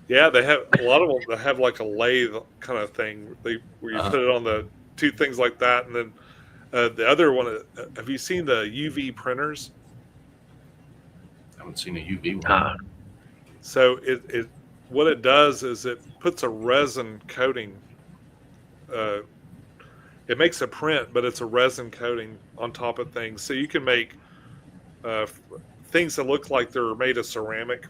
Yeah, they have a lot of them that have like a lathe kind of thing. Where you put it on the two things like that, and then the other one. Have you seen the UV printers? I haven't seen a UV one. So it what it does is it puts a resin coating. It makes a print, but it's a resin coating on top of things. So you can make things that look like they're made of ceramic.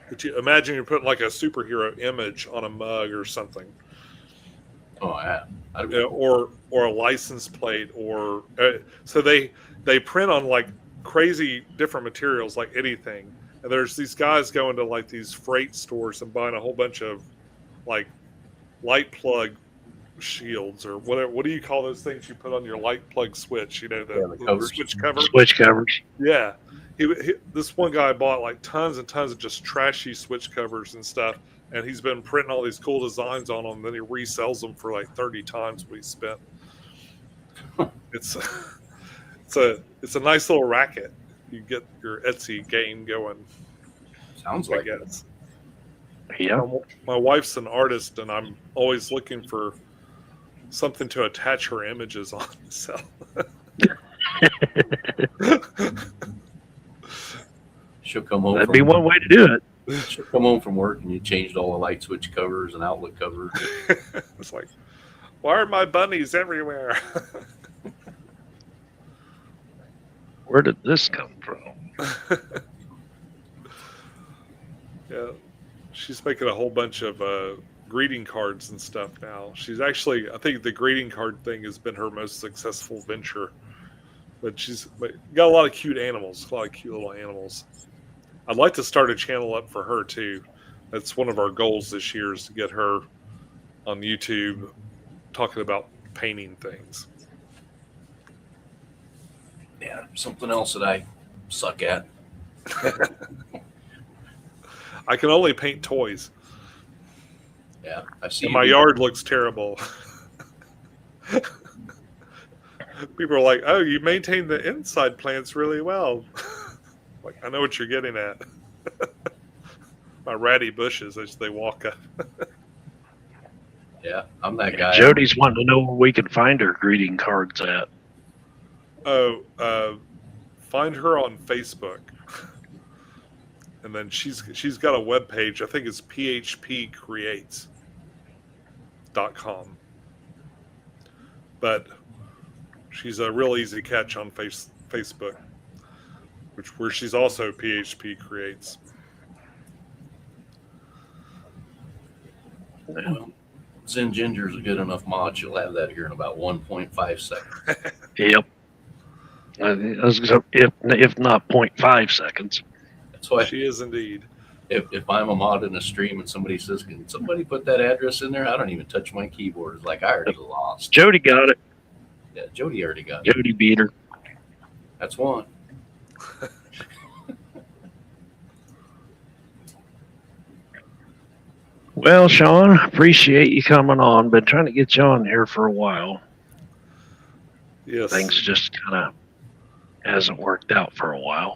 But you imagine you're putting like a superhero image on a mug or something. Oh yeah. Or a license plate, or so they print on like crazy different materials, like anything. And there's these guys going to like these freight stores and buying a whole bunch of like light plug shields or whatever. What do you call those things you put on your light plug switch? You know, the covers. switch cover. Switch covers. Yeah. This one guy bought like tons and tons of just trashy switch covers and stuff, and he's been printing all these cool designs on them. Then he resells them for like 30 times what he spent. It's a nice little racket. You get your Etsy game going. Sounds I like guess. Yeah. My wife's an artist, and I'm always looking for something to attach her images on. So. She'll come home. That'd be one way to do it. She'll come home from work and you changed all the light switch covers and outlet covers. It's like, why are my bunnies everywhere? Where did this come from? Yeah, she's making a whole bunch of greeting cards and stuff now. She's actually, I think the greeting card thing has been her most successful venture. But she's got a lot of cute animals, a lot of cute little animals. I'd like to start a channel up for her too. That's one of our goals this year, is to get her on YouTube talking about painting things. Yeah, something else that I suck at. I can only paint toys. Yeah, I see. And my yard looks terrible. People are like, "Oh, you maintain the inside plants really well." Like, I know what you're getting at. My ratty bushes as they walk up. Yeah, I'm that Yeah, guy. Jody's wanting to know where we can find her greeting cards at. Oh, find her on Facebook, and then she's got a web page. I think it's phpcreates.com. But she's a real easy catch on Facebook, where she's also PHP Creates. Well, Zen Ginger's a good enough mod. You'll have that here in about 1.5 seconds. Yep. If not 0.5 seconds. That's why She is indeed. if I'm a mod in a stream and somebody says, "Can somebody put that address in there?" I don't even touch my keyboard. It's like I already lost. Jody got it. Yeah, Jody already got it. Jody beat her. That's one. Well, Sean, appreciate you coming on. Been trying to get you on here for a while. Yes. Things just kind of hasn't worked out for a while.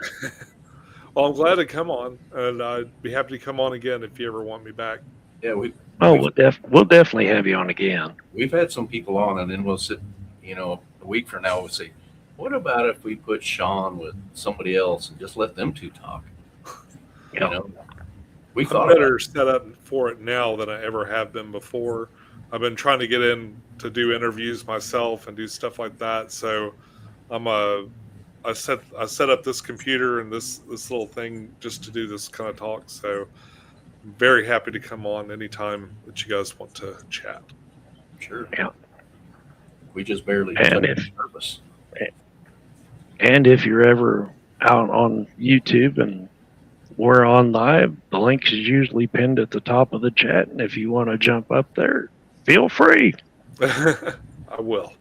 Well, I'm glad to come on, and I'd be happy to come on again if you ever want me back. Yeah, We'll definitely have you on again. we've had some people on, and then we'll sit, a week from now, we'll say, "What about if we put Sean with somebody else and just let them two talk?" Yeah. We I'm thought better set up for it now than I ever have been before. I've been trying to get in to do interviews myself and do stuff like that. So I set up this computer and this little thing just to do this kind of talk. So I'm very happy to come on anytime that you guys want to chat. Sure. Yeah. We just barely And touched the surface. And if you're ever out on YouTube and we're on live, the link is usually pinned at the top of the chat. And if you want to jump up there, feel free. I will.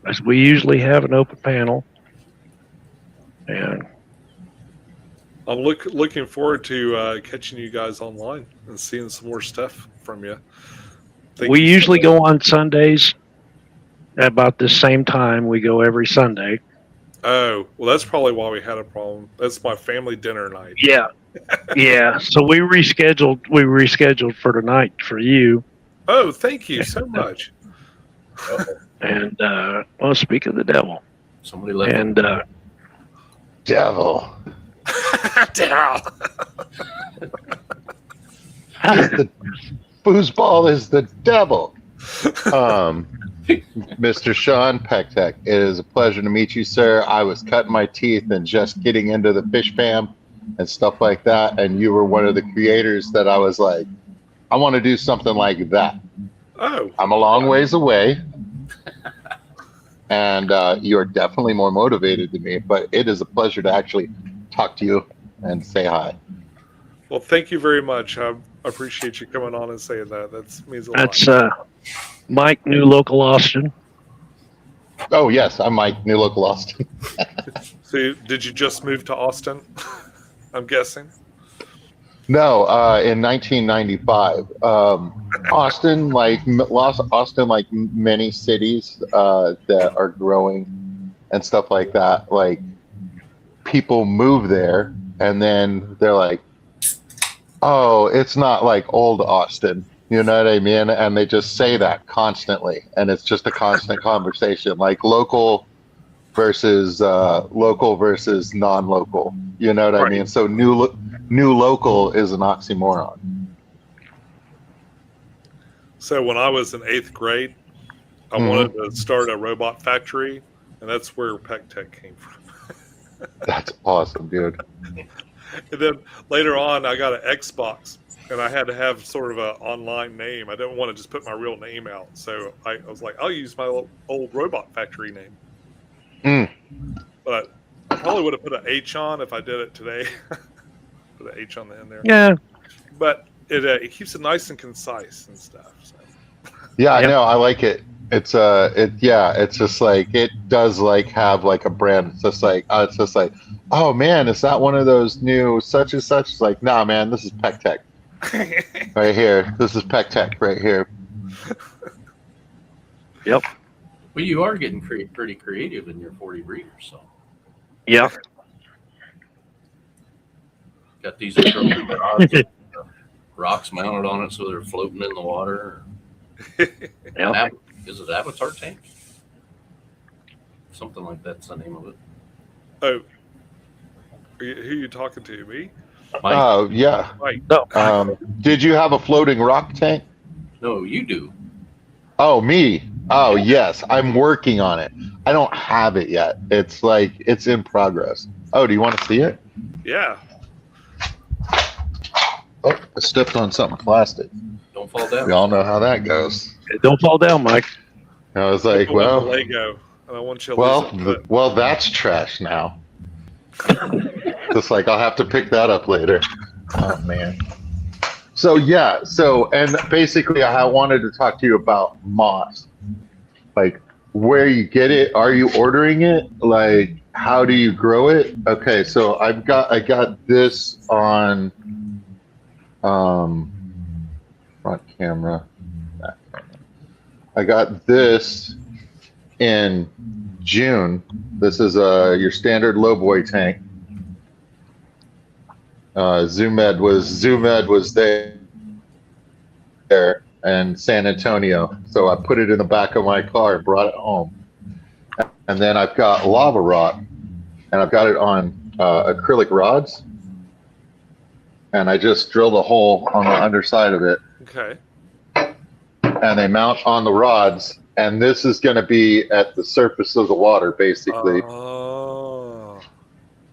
As we usually have an open panel. And I'm looking forward to catching you guys online and seeing some more stuff from you. we usually go on Sundays at about the same time. We go every Sunday. Oh, well, that's probably why we had a problem. That's my family dinner night. Yeah. Yeah. So we rescheduled for tonight for you. Oh, thank you so much. And well, speak of the devil. Somebody left. And Devil. Damn. The foosball is the devil. Mr. Sean Pecktec, it is a pleasure to meet you, sir. I was cutting my teeth and just getting into the fish fam and stuff like that, and you were one of the creators that I was like, I want to do something like that. Oh. I'm a long ways away, and you're definitely more motivated than me, but it is a pleasure to actually talk to you and say hi. Well, thank you very much. I appreciate you coming on and saying that. That means a lot. that's Mike, new local Austin. Oh, yes, I'm Mike, new local Austin. So, did you just move to Austin? I'm guessing. No, in 1995, Austin, like many cities that are growing and stuff like that, like people move there and then they're like, oh, it's not like old Austin, you know what I mean? And they just say that constantly, and it's just a constant conversation, like local versus non-local, you know what I mean? So new local is an oxymoron. So when I was in 8th grade, I wanted to start a robot factory, and that's where Pecktec came from. That's awesome, dude. And then later on, I got an Xbox, and I had to have sort of an online name. I didn't want to just put my real name out, so I was like, I'll use my old robot factory name. But I probably would have put an H on if I did it today. Put an H on the end there. Yeah. But it keeps it nice and concise and stuff. So. Yeah, I know. I like it. It's it's just like it does like have like a brand. It's just like oh man, is that one of those new such and such? It's like, nah, man, this is Pecktec. Right here. This is Pecktec right here. Yep. Well, you are getting pretty creative in your 40 breeders. So Yeah. got these acrylic rods with rocks mounted on it so they're floating in the water. Yeah. Is it Avatar tank? Something like that's the name of it. Oh, who are you talking to? Me? Mike, Oh, yeah. Right. No. Did you have a floating rock tank? no, you do. Oh, me. Oh, yes. I'm working on it. I don't have it yet. It's like, it's in progress. Oh, do you want to see it? Yeah. Oh, I stepped on something plastic. Don't fall We down. all know how that goes. Don't fall down, Mike. I was like, I want the well, Lego. And I want you to lose it, but well, that's trash now. Just like I'll have to pick that up later. Oh man. So yeah, and basically I wanted to talk to you about moss. Like where you get it, are you ordering it? Like how do you grow it? Okay, so I got this on front camera. Back camera. I got this in June. This is your standard lowboy tank. Zoomed was there in San Antonio, so I put it in the back of my car and brought it home. And then I've got lava rock, and I've got it on acrylic rods, and I just drilled a hole on the underside of it, okay. and they mount on the rods. And this is going to be at the surface of the water, basically. Oh.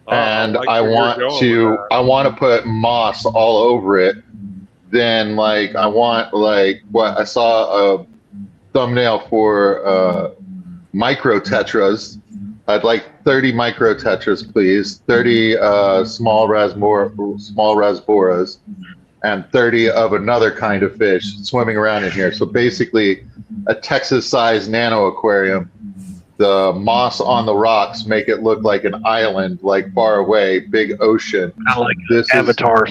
And like I where you're want going to with that. I want to put moss all over it. Then like I want like what I saw a thumbnail for micro tetras. I'd like 30 micro tetras, please. 30 small rasboras, and 30 of another kind of fish swimming around in here. So basically, a Texas-sized nano aquarium. The moss on the rocks make it look like an island, like far away, big ocean. I like This Avatar.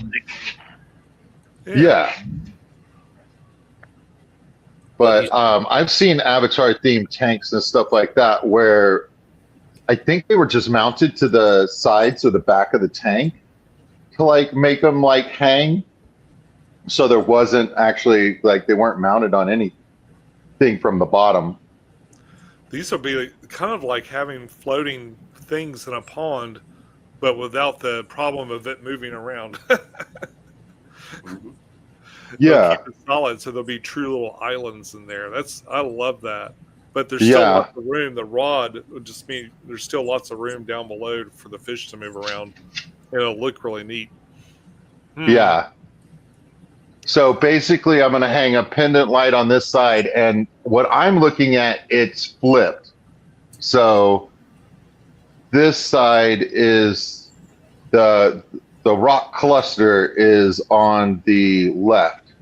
Yeah. But I've seen Avatar themed tanks and stuff like that where I think they were just mounted to the sides or the back of the tank to like make them like hang. So there wasn't actually like they weren't mounted on anything from the bottom. These will be kind of like having floating things in a pond, but without the problem of it moving around. Yeah. They'll keep it solid, so there'll be true little islands in there. I love that. But there's still Yeah. lots of room. The rod would just mean there's still lots of room down below for the fish to move around. And it'll look really neat. Yeah. So basically, I'm going to hang a pendant light on this side, and what I'm looking at, it's flipped. So this side is the rock cluster is on the left,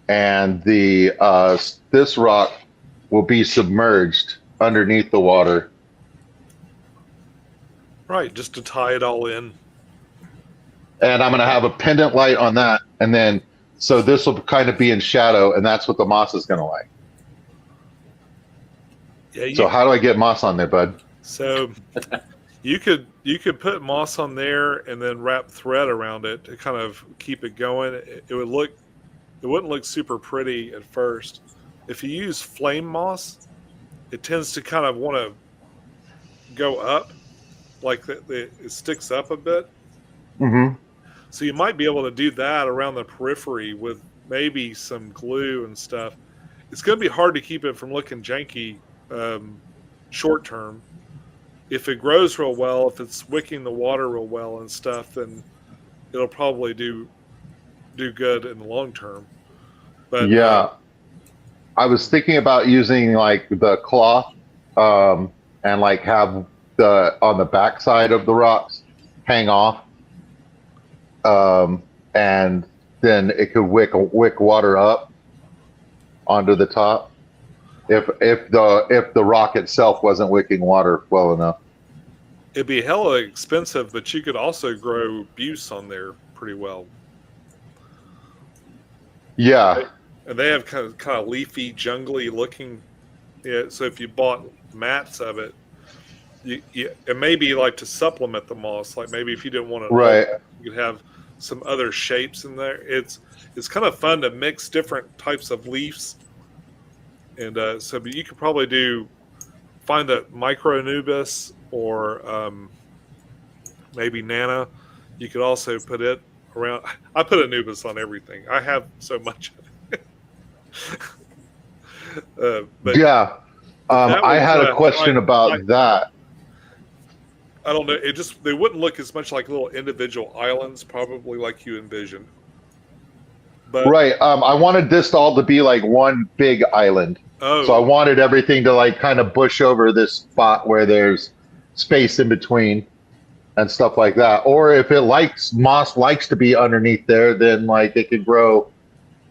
and the this rock will be submerged underneath the water. Right, just to tie it all in. And I'm going to have a pendant light on that, and then so this will kind of be in shadow, and that's what the moss is going to like. Yeah. So how do I get moss on there, bud? So you could put moss on there and then wrap thread around it to kind of keep it going. It wouldn't look super pretty at first. If you use flame moss, it tends to kind of want to go up, like it sticks up a bit. Mm-hmm. So you might be able to do that around the periphery with maybe some glue and stuff. It's going to be hard to keep it from looking janky short term. If it grows real well, if it's wicking the water real well and stuff, then it'll probably do good in the long term. But Yeah, I was thinking about using like the cloth and like have on the backside of the rocks hang off, and then it could wick water up onto the top if the rock itself wasn't wicking water well enough. it'd be hella expensive, but you could also grow buse on there pretty well. Yeah. And they have kind of leafy, jungly looking. Yeah, so if you bought mats of it, it may be like to supplement the moss. Like maybe if you didn't want it all, Right. you could have some other shapes in there. It's kind of fun to mix different types of leaves, and so you could probably find that micronubis or maybe nana. You could also put it around. I put anubis on everything. I have so much of it. But Yeah. that I was, had a question about that. I don't know. They wouldn't look as much like little individual islands, probably like you envisioned. But Right. I wanted this all to be like one big island. So I wanted everything to like kind of bush over this spot where there's space in between and stuff like that. Or if moss likes to be underneath there, then like it could grow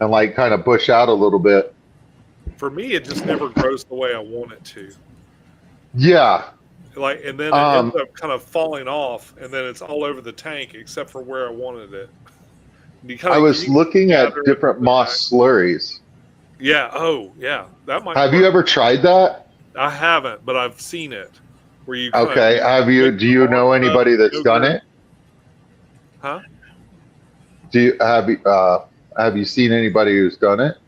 and like kind of bush out a little bit. for me, it just never grows the way I want it to. Yeah. Like, and then it ends up kind of falling off, and then it's all over the tank except for where I wanted it. I was looking at different moss slurries. Yeah. Oh, yeah. That might. Have you ever tried that? I haven't, but I've seen it. Where you? Okay. Have you? Do you know anybody that's done it? Huh? Have you seen anybody who's done it?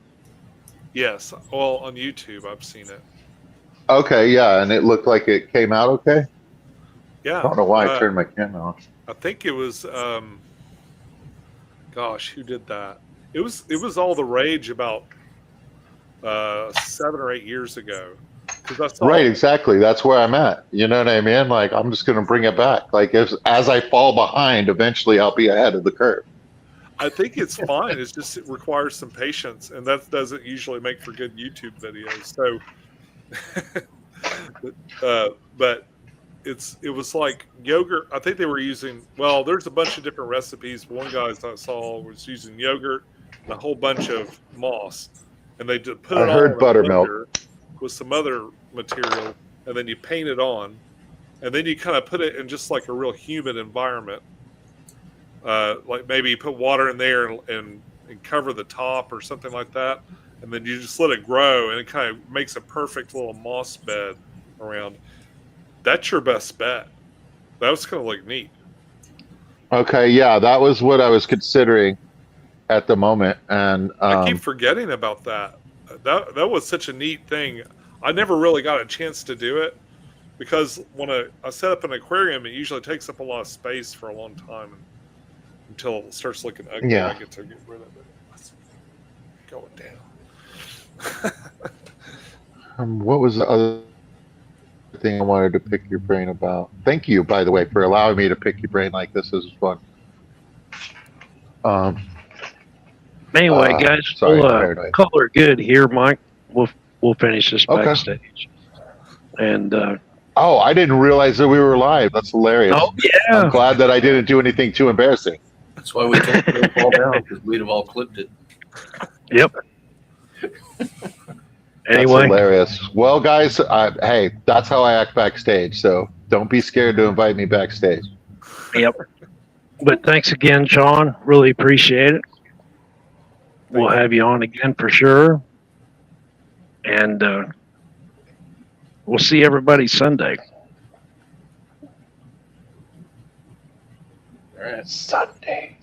Yes. Well, on YouTube, I've seen it. Okay. Yeah, and it looked like it came out okay. Yeah. I don't know why I turned my camera off. I think it was. Gosh, who did that? It was all the rage about 7 or 8 years ago. Right, exactly. That's where I'm at. You know what I mean? Like I'm just going to bring it back. Like as I fall behind, eventually I'll be ahead of the curve. I think it's fine. It's just it requires some patience, and that doesn't usually make for good YouTube videos. So, but it was like yogurt. I think they were using. Well, there's a bunch of different recipes. One guy I saw was using yogurt and a whole bunch of moss, and they just put it all in buttermilk with some other material, and then you paint it on, and then you kind of put it in just like a real humid environment. Like maybe you put water in there and cover the top or something like that, and then you just let it grow, and it kind of makes a perfect little moss bed around. That's your best bet. That was kind of like neat. Okay, yeah, that was what I was considering at the moment, and I keep forgetting about that. That was such a neat thing. I never really got a chance to do it because when I set up an aquarium, it usually takes up a lot of space for a long time until it starts looking ugly. Yeah. I get to get rid of it. It's going down. What was the other thing I wanted to pick your brain about? Thank you, by the way, for allowing me to pick your brain like this. This is fun. Anyway, guys, sorry, we'll call her good here, Mike. We'll finish this backstage. And oh, I didn't realize that we were live. That's hilarious. Oh yeah, I'm glad that I didn't do anything too embarrassing. That's why we told you to fall down, because we'd have all clipped it. Yep. Anyway, that's hilarious. Well, guys, hey, that's how I act backstage. So don't be scared to invite me backstage. Yep. But thanks again, Sean. Really appreciate it. We'll have you on again for sure. And we'll see everybody Sunday. All right. Sunday.